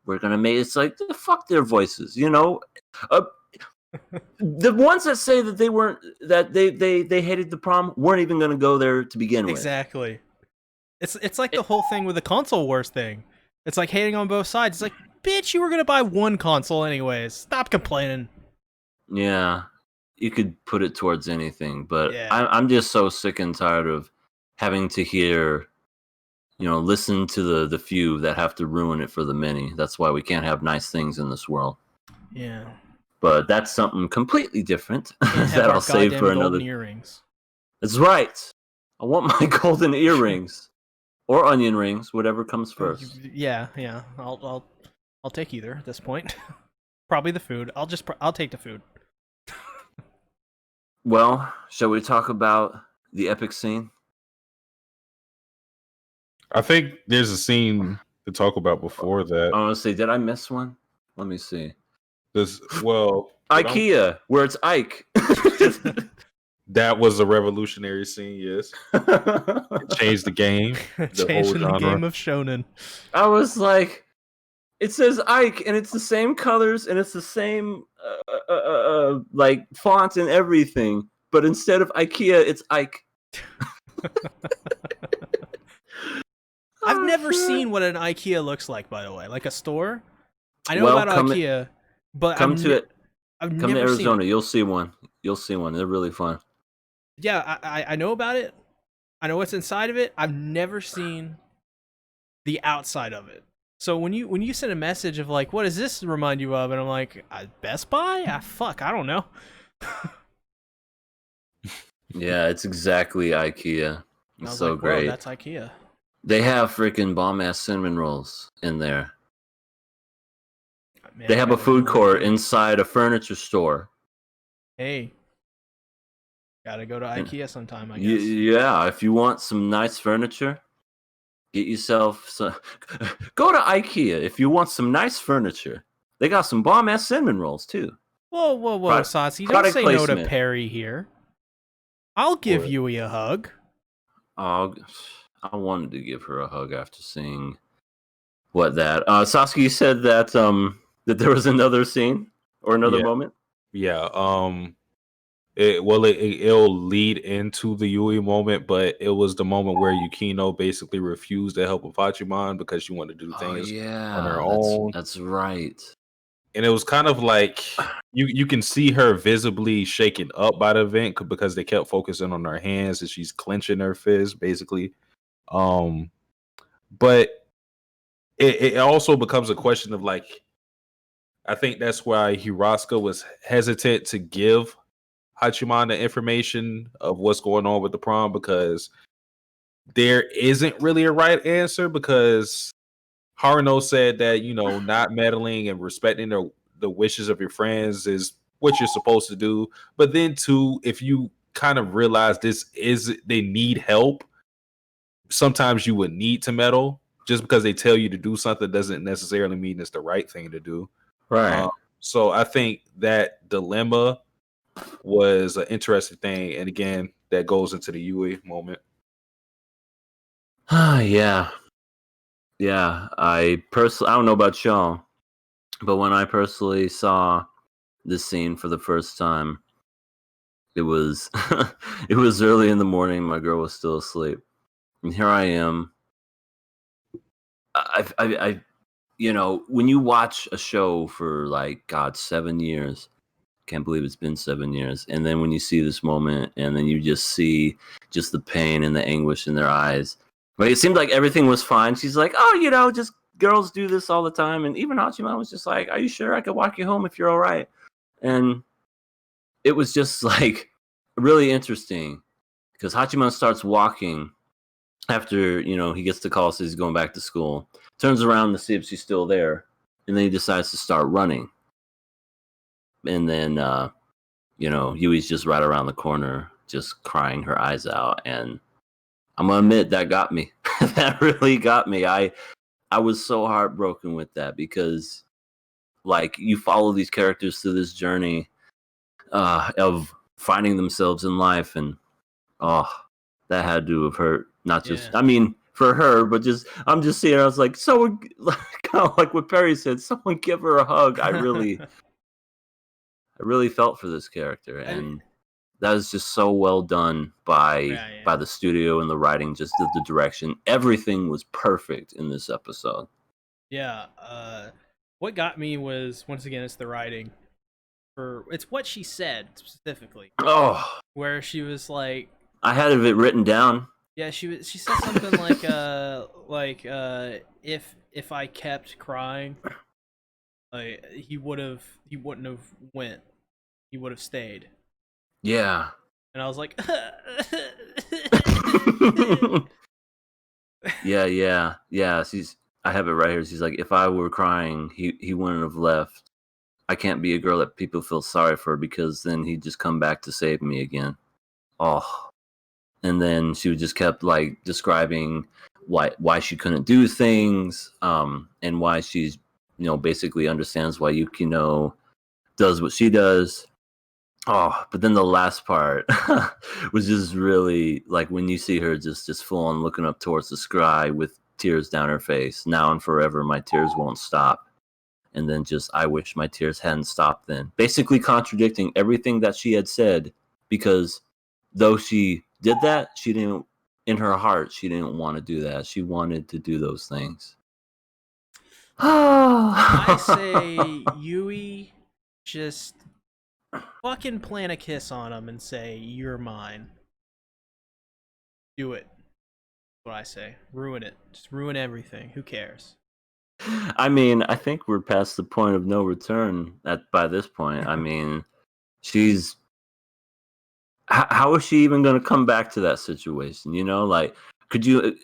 we're gonna make it's like fuck their voices. You know, the ones that say that they weren't they hated the prom weren't even gonna go there to begin with. Exactly. It's like the whole thing with the console wars thing. It's like hating on both sides. It's like, bitch, you were gonna buy one console anyways. Stop complaining. Yeah, you could put it towards anything, but I'm just so sick and tired of having to hear, you know, listen to the few that have to ruin it for the many. That's why we can't have nice things in this world. Yeah. But that's something completely different that I'll save for another. Earrings. That's right. I want my golden earrings or onion rings, whatever comes first. Yeah. I'll take either at this point. Probably the food. I'll take the food. Well, shall we talk about the epic scene? I think there's a scene to talk about before that. Honestly, did I miss one? Let me see. IKEA, where it's Ike. That was a revolutionary scene, yes. It changed the game. Changing the game of shonen. I was like, it says Ike, and it's the same colors, and it's the same like font and everything, but instead of IKEA, it's Ike. I've never seen what an IKEA looks like, by the way. Like a store. I know about IKEA, but come to Arizona. Seen it. You'll see one. They're really fun. Yeah, I know about it. I know what's inside of it. I've never seen the outside of it. So when you send a message of like, what does this remind you of? And I'm like, Best Buy? I don't know. Yeah, it's exactly IKEA. It's so great. That's IKEA. They have freaking bomb-ass cinnamon rolls in there. Man, they have a food court inside a furniture store. Hey, gotta go to IKEA sometime, I guess. Yeah, if you want some nice furniture, get yourself some. Go to IKEA if you want some nice furniture. They got some bomb-ass cinnamon rolls, too. Whoa, Saucy. Don't say no to Perry here. I'll give Yui a hug. Oh, I wanted to give her a hug after seeing that. Sasuke said that that there was another scene or another moment. Yeah. It'll lead into the Yui moment, but it was the moment where Yukino basically refused to help with Hachiman because she wanted to do things on her own. That's right. And it was kind of like you can see her visibly shaken up by the event because they kept focusing on her hands and she's clenching her fist, basically. But it also becomes a question of like, I think that's why Hirosuke was hesitant to give Hachiman the information of what's going on with the prom, because there isn't really a right answer, because Haruno said that, you know, not meddling and respecting the wishes of your friends is what you're supposed to do. But then too, if you kind of realize they need help, sometimes you would need to meddle. Just because they tell you to do something doesn't necessarily mean it's the right thing to do. Right. So I think that dilemma was an interesting thing, and again, that goes into the Yui moment. Yeah. I don't know about y'all, but when I personally saw this scene for the first time, it was it was early in the morning. My girl was still asleep, and here I am. I when you watch a show for like 7 years, can't believe it's been 7 years, and then when you see this moment, and then you just see just the pain and the anguish in their eyes. Like, it seemed like everything was fine. She's like, oh, just girls do this all the time, and even Hachiman was just like, are you sure I could walk you home if you're all right? And it was just like really interesting because Hachiman starts walking after he gets the call, says he's going back to school, turns around to see if she's still there, and then he decides to start running. And then Yui's just right around the corner, just crying her eyes out, and I'm gonna admit that got me. That really got me. I was so heartbroken with that because, like, you follow these characters through this journey of finding themselves in life, and that had to have hurt. Not just, I mean, for her, but I'm just seeing. I was like, someone, kind of like what Perry said, someone give her a hug. I really felt for this character, and that was just so well done by the studio and the writing, just the direction. Everything was perfect in this episode. Yeah. What got me was, once again, it's the writing. It's what she said specifically. Oh, where she was like, I had it written down. Yeah, she said something like if I kept crying, he wouldn't have went. He would have stayed. Yeah. And I was like, yeah. I have it right here. She's like, if I were crying, he wouldn't have left. I can't be a girl that people feel sorry for because then he'd just come back to save me again. Oh. And then she just kept like describing why she couldn't do things, and why she's basically understands why Yukino does what she does. Oh, but then the last part was just really like when you see her just full on looking up towards the sky with tears down her face. Now and forever, my tears won't stop. And then I wish my tears hadn't stopped then. Basically contradicting everything that she had said, because though she did that, she didn't, in her heart, she didn't want to do that. She wanted to do those things. I say Yui just fucking plant a kiss on him and say, you're mine. Do it. That's what I say. Ruin it. Just ruin everything. Who cares? I mean, I think we're past the point of no return by this point. I mean, she's... How is she even going to come back to that situation? Like, could you...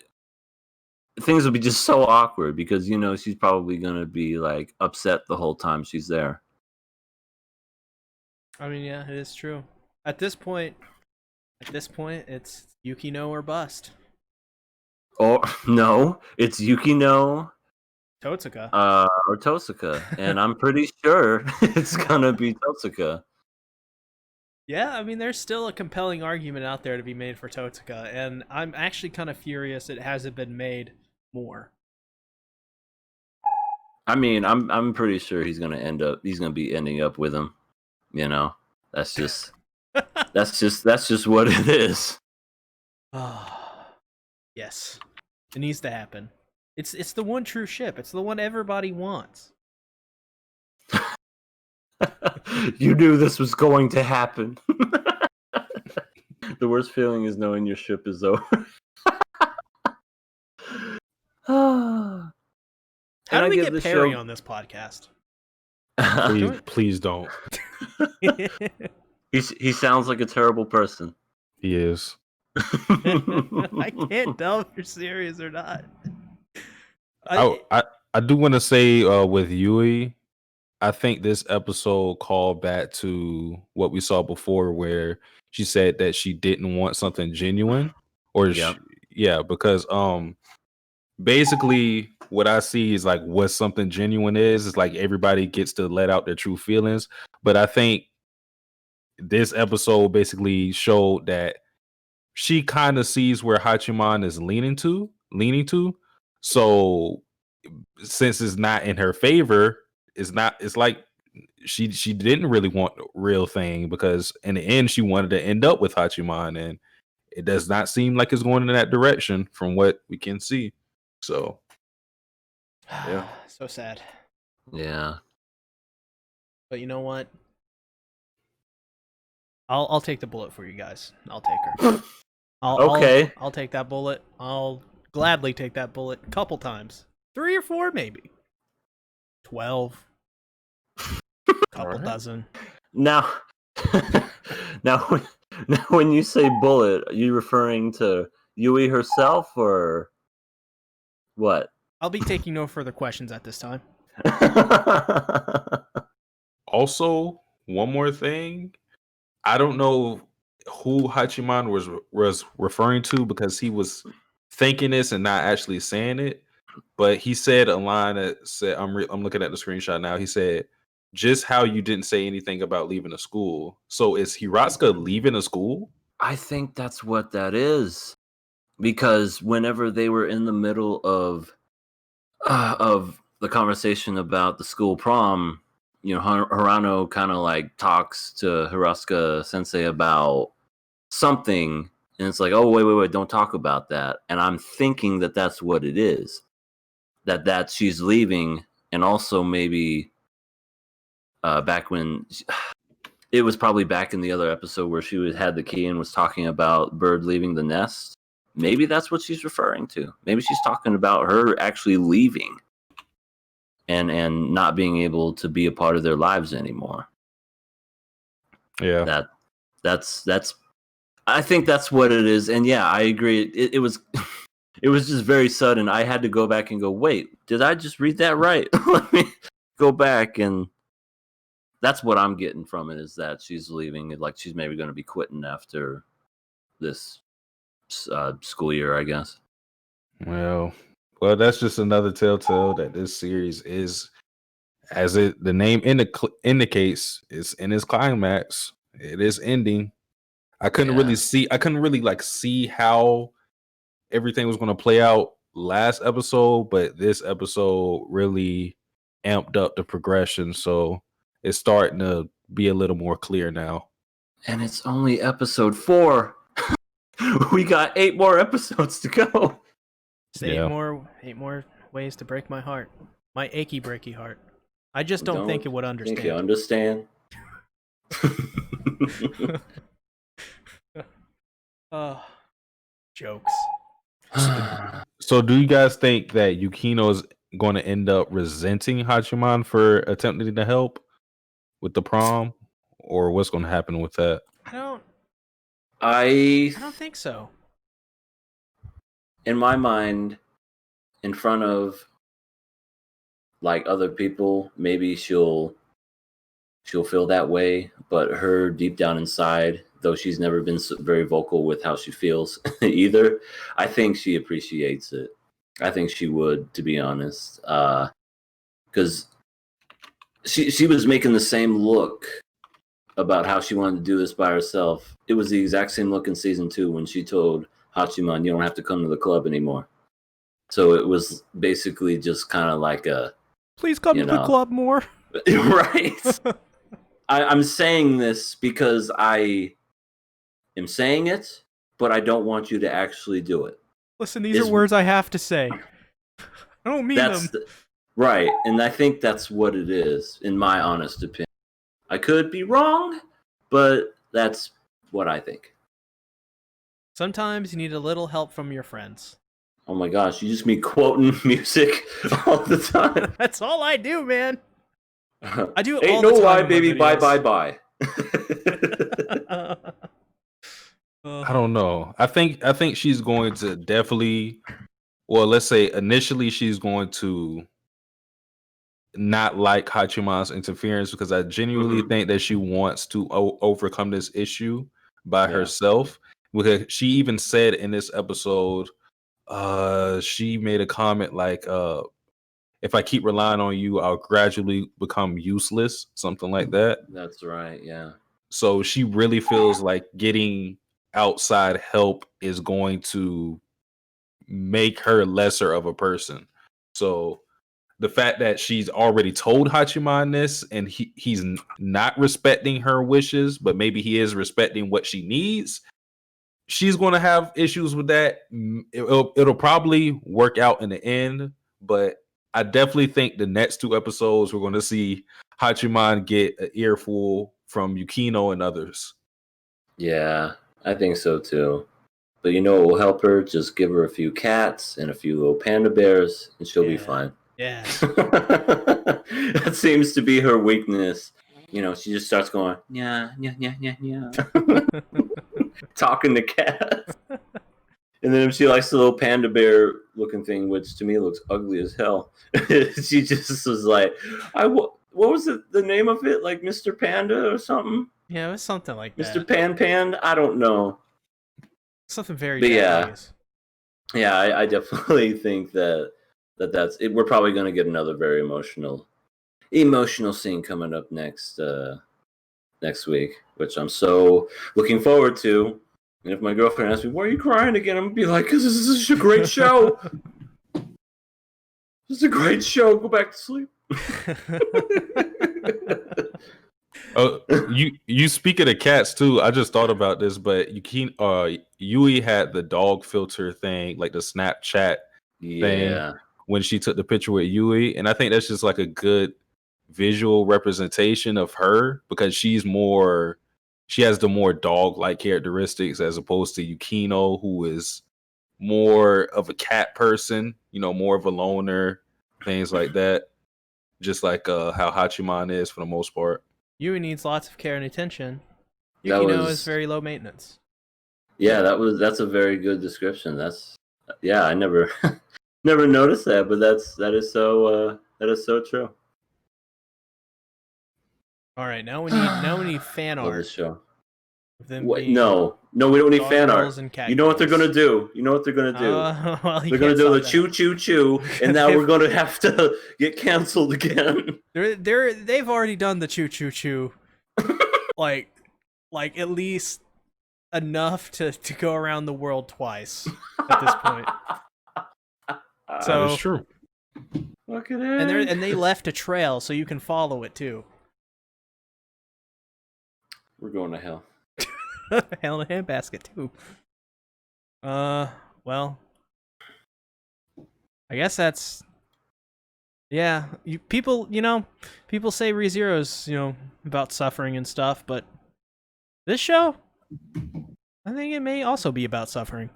Things would be just so awkward because, she's probably going to be, like, upset the whole time she's there. I mean, yeah, it is true. At this point, it's Yukino or bust. Or, no, it's Yukino... Totsuka. Or Totsuka. And I'm pretty sure it's going to be Totsuka. Yeah, I mean, there's still a compelling argument out there to be made for Totsuka, and I'm actually kind of furious it hasn't been made more. I mean, I'm pretty sure he's gonna be ending up with him. That's just that's just what it is. Yes, it needs to happen. It's the one true ship. It's the one everybody wants. You knew this was going to happen. The worst feeling is knowing your ship is over. How do we get Perry on this podcast? Please don't. He sounds like a terrible person. He is. I can't tell if you're serious or not. I do want to say with Yui, I think this episode called back to what we saw before, where she said that she didn't want something genuine, or Yep. yeah, because basically what I see is like what something genuine is like everybody gets to let out their true feelings, but I think this episode basically showed that she kind of sees where Hachiman is leaning to. So since it's not in her favor, it's like she didn't really want the real thing, because in the end she wanted to end up with Hachiman, and it does not seem like it's going in that direction from what we can see. So yeah. So sad. Yeah. But you know what? I'll take the bullet for you guys. I'll take her. Okay. I'll take that bullet. I'll gladly take that bullet a couple times. 3 or 4 maybe. 12. Couple Alright. dozen. Now, now, now, when you say bullet, are you referring to Yui herself or what? I'll be taking no further questions at this time. Also, one more thing. I don't know who Hachiman was referring to, because he was thinking this and not actually saying it. But he said a line that said, I'm looking at the screenshot now. He said, "Just how you didn't say anything about leaving a school." So is Hiratsuka leaving a school? I think that's what that is, because whenever they were in the middle of the conversation about the school prom, you know, Hirano kind of like talks to Hiratsuka Sensei about something, and it's like, oh wait, don't talk about that. And I'm thinking that that's what it is, that she's leaving, and also maybe back when it was probably back in the other episode where she had the key and was talking about bird leaving the nest. Maybe that's what she's referring to. Maybe she's talking about her actually leaving and not being able to be a part of their lives anymore. Yeah. That's I think that's what it is. And yeah, I agree. It was it was just very sudden. I had to go back and go, wait, did I just read that right? Let me go back, and that's what I'm getting from it, is that she's leaving. Like she's maybe going to be quitting after this school year, I guess. Well, that's just another telltale that this series is, as the name indicates, is in its climax. It is ending. I couldn't really see how everything was going to play out last episode, but this episode really amped up the progression, so it's starting to be a little more clear now. And it's only episode 4. We got 8 more episodes to go. Just 8 more ways to break my heart. My achy breaky heart. I just don't think it would understand. Think you understand? Jokes. So do you guys think that Yukino is going to end up resenting Hachiman for attempting to help with the prom, or what's going to happen with that? I don't think so. In my mind, in front of like other people, maybe she'll feel that way, but her deep down inside, though she's never been very vocal with how she feels either, I think she appreciates it. I think she would, to be honest, because she was making the same look about how she wanted to do this by herself. It was the exact same look in season 2 when she told Hachiman, "You don't have to come to the club anymore." So it was basically just kind of like a, please come to the club more. Right. I'm saying this because I am saying it, but I don't want you to actually do it. Listen, these are words I have to say. I don't mean them. Right, and I think that's what it is, in my honest opinion. I could be wrong, but that's what I think. Sometimes you need a little help from your friends. Oh my gosh, you just be quoting music all the time. That's all I do, man. I do it Ain't all no the time. lie, baby. Bye, bye, bye. I don't know. I think she's going to definitely, well, let's say initially she's going to not like Hachiman's interference because I genuinely think that she wants to overcome this issue by herself. Because she even said in this episode, she made a comment like, if I keep relying on you, I'll gradually become useless, something like that. That's right, yeah. So she really feels like getting outside help is going to make her lesser of a person. So the fact that she's already told Hachiman this and he's not respecting her wishes, but maybe he is respecting what she needs, she's going to have issues with that. It'll probably work out in the end, but I definitely think the next 2 episodes we're going to see Hachiman get an earful from Yukino and others. Yeah, I think so too. But you know what will help her? Just give her a few cats and a few little panda bears, and she'll be fine. Yeah. That seems to be her weakness. You know, she just starts going, yeah, yeah, yeah, yeah, yeah. Talking to cats. And then if she likes the little panda bear looking thing, which to me looks ugly as hell, she just was like, what was the name of it? Like Mr. Panda or something? Yeah, it was something like that. Mr. Pan? I don't know. Something very Japanese. Yeah, I definitely think that's it. We're probably going to get another very emotional scene coming up next week, which I'm so looking forward to. And if my girlfriend asks me, "Why are you crying again?" I'm gonna be like, "Cause this is such a great show. This is a great show. Go back to sleep." You speak of the cats too. I just thought about this, but Yui had the dog filter thing, like the Snapchat thing, when she took the picture with Yui, and I think that's just like a good visual representation of her because she has the more dog-like characteristics as opposed to Yukino, who is more of a cat person, more of a loner, things like that. Just like how Hachiman is for the most part. Yui needs lots of care and attention. Yukino is very low maintenance. Yeah, that's a very good description. I never never noticed that, but that is so true. All right, now we need fan art. Love this show. No, we don't need fan art. You know what they're gonna do? Well, they're gonna do the choo choo choo, and now we're gonna have to get canceled again. They've already done the choo choo choo, like at least enough to go around the world twice at this point. So that's true. Look at it. And they left a trail so you can follow it too. We're going to hell. Hell in a handbasket too. Well, I guess that's people say ReZero's about suffering and stuff, but this show, I think it may also be about suffering.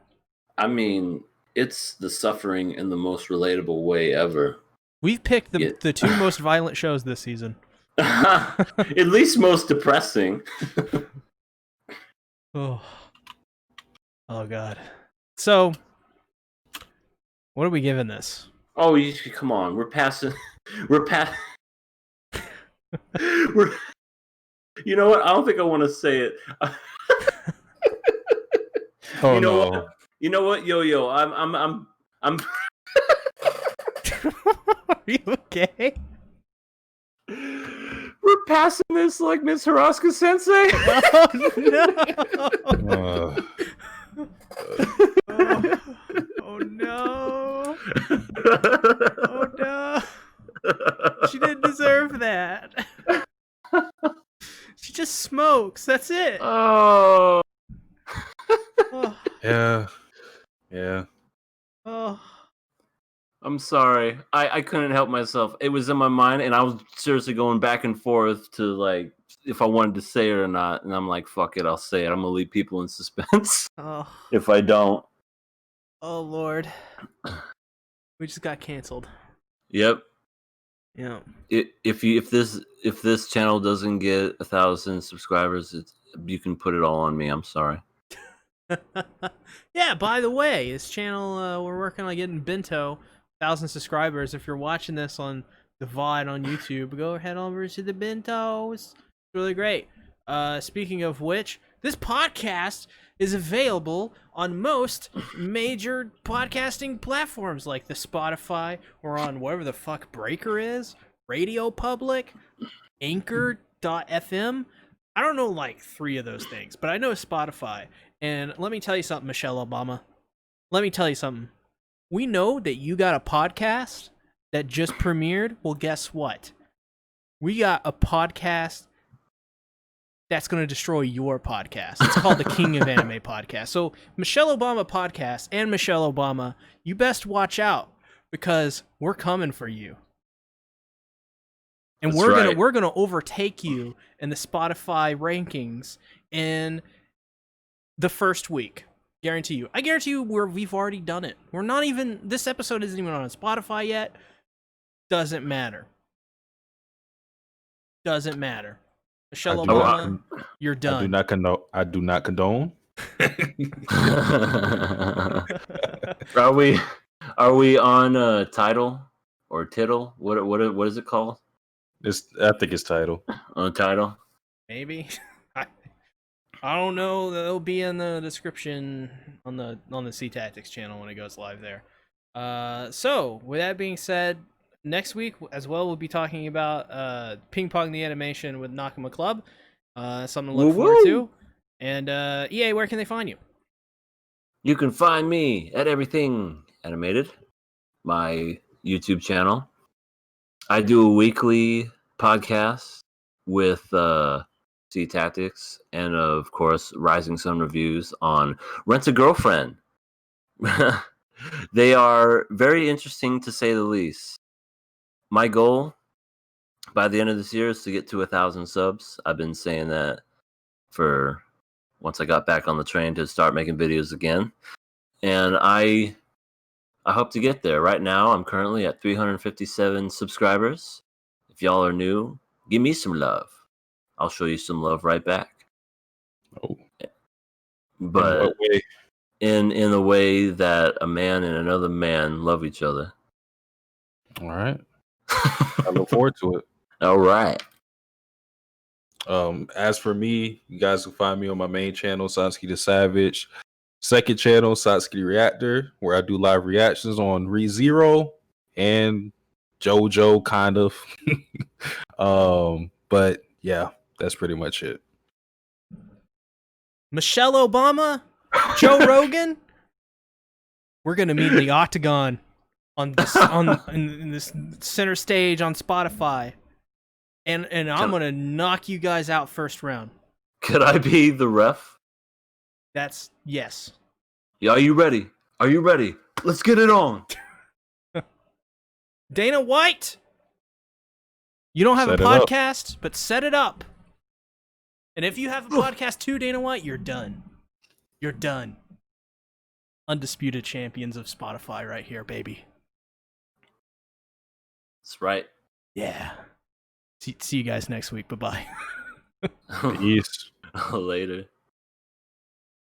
I mean, it's the suffering in the most relatable way ever. We've picked the 2 most violent shows this season. At least most depressing. Oh God. So, what are we giving this? Oh, come on. We're passing. You know what? I don't think I want to say it. Oh, no. You know what? Yo. I'm. Are you okay? We're passing this like Miss Hiroshika Sensei. Oh no! Oh no! She didn't deserve that. She just smokes. That's it. Oh. Yeah. Oh. I'm sorry. I couldn't help myself. It was in my mind, and I was seriously going back and forth to like if I wanted to say it or not. And I'm like, fuck it, I'll say it. I'm gonna leave people in suspense. Oh. If I don't. Oh Lord. We just got canceled. Yep. Yeah. If this channel doesn't get 1,000 subscribers, you can put it all on me. I'm sorry. Yeah. By the way, this channel we're working on getting Bento 1,000 subscribers. If you're watching this on the VOD on YouTube, go head over to the Bentos. It's really great. Speaking of which, this podcast is available on most major podcasting platforms like the Spotify or on whatever the fuck Breaker is, Radio Public, Anchor.fm. I don't know like 3 of those things, but I know Spotify. And let me tell you something, Michelle Obama. Let me tell you something. We know that you got a podcast that just premiered. Well, guess what? We got a podcast that's going to destroy your podcast. It's called the King of Anime Podcast. So Michelle Obama Podcast and Michelle Obama, you best watch out because we're coming for you. And That's we're gonna overtake you in the Spotify rankings in the first week. Guarantee you. I guarantee you we've already done it. We're not even, this episode isn't even on Spotify yet. Doesn't matter. Doesn't matter. Michelle Obama, you're done. I do not condone. Are we on Tidal or Tittle? What is it called? I think it's title. On Tidal? Maybe. I don't know. That'll be in the description on the SeaTactics channel when it goes live there. So with that being said, next week as well we'll be talking about Ping Pong the Animation with Nakama Club. Something to look forward to. And EA, where can they find you? You can find me at Everything Animated, my YouTube channel. I do a weekly podcast with SeaTactics and, of course, Rising Sun Reviews on Rent a Girlfriend. They are very interesting, to say the least. My goal by the end of this year is to get to 1,000 subs. I've been saying that for once I got back on the train to start making videos again. And I hope to get there. Right now, I'm currently at 357 subscribers. If y'all are new, give me some love. I'll show you some love right back. Oh. But in what way? In a way that a man and another man love each other. All right. I look forward to it. All right. As for me, you guys can find me on my main channel, Satsuki the Savage. Second channel, Satsuki Reactor, where I do live reactions on ReZero and JoJo, kind of. But yeah, that's pretty much it. Michelle Obama, Joe Rogan. We're gonna meet in the Octagon on this in this center stage on Spotify, and I'm gonna knock you guys out first round. Could I be the ref? That's yes. Yeah, are you ready? Are you ready? Let's get it on. Dana White, you don't have a podcast, but set it up. And if you have a podcast too, Dana White, you're done. You're done. Undisputed champions of Spotify right here, baby. That's right. Yeah. See you guys next week. Bye-bye. Peace. Later.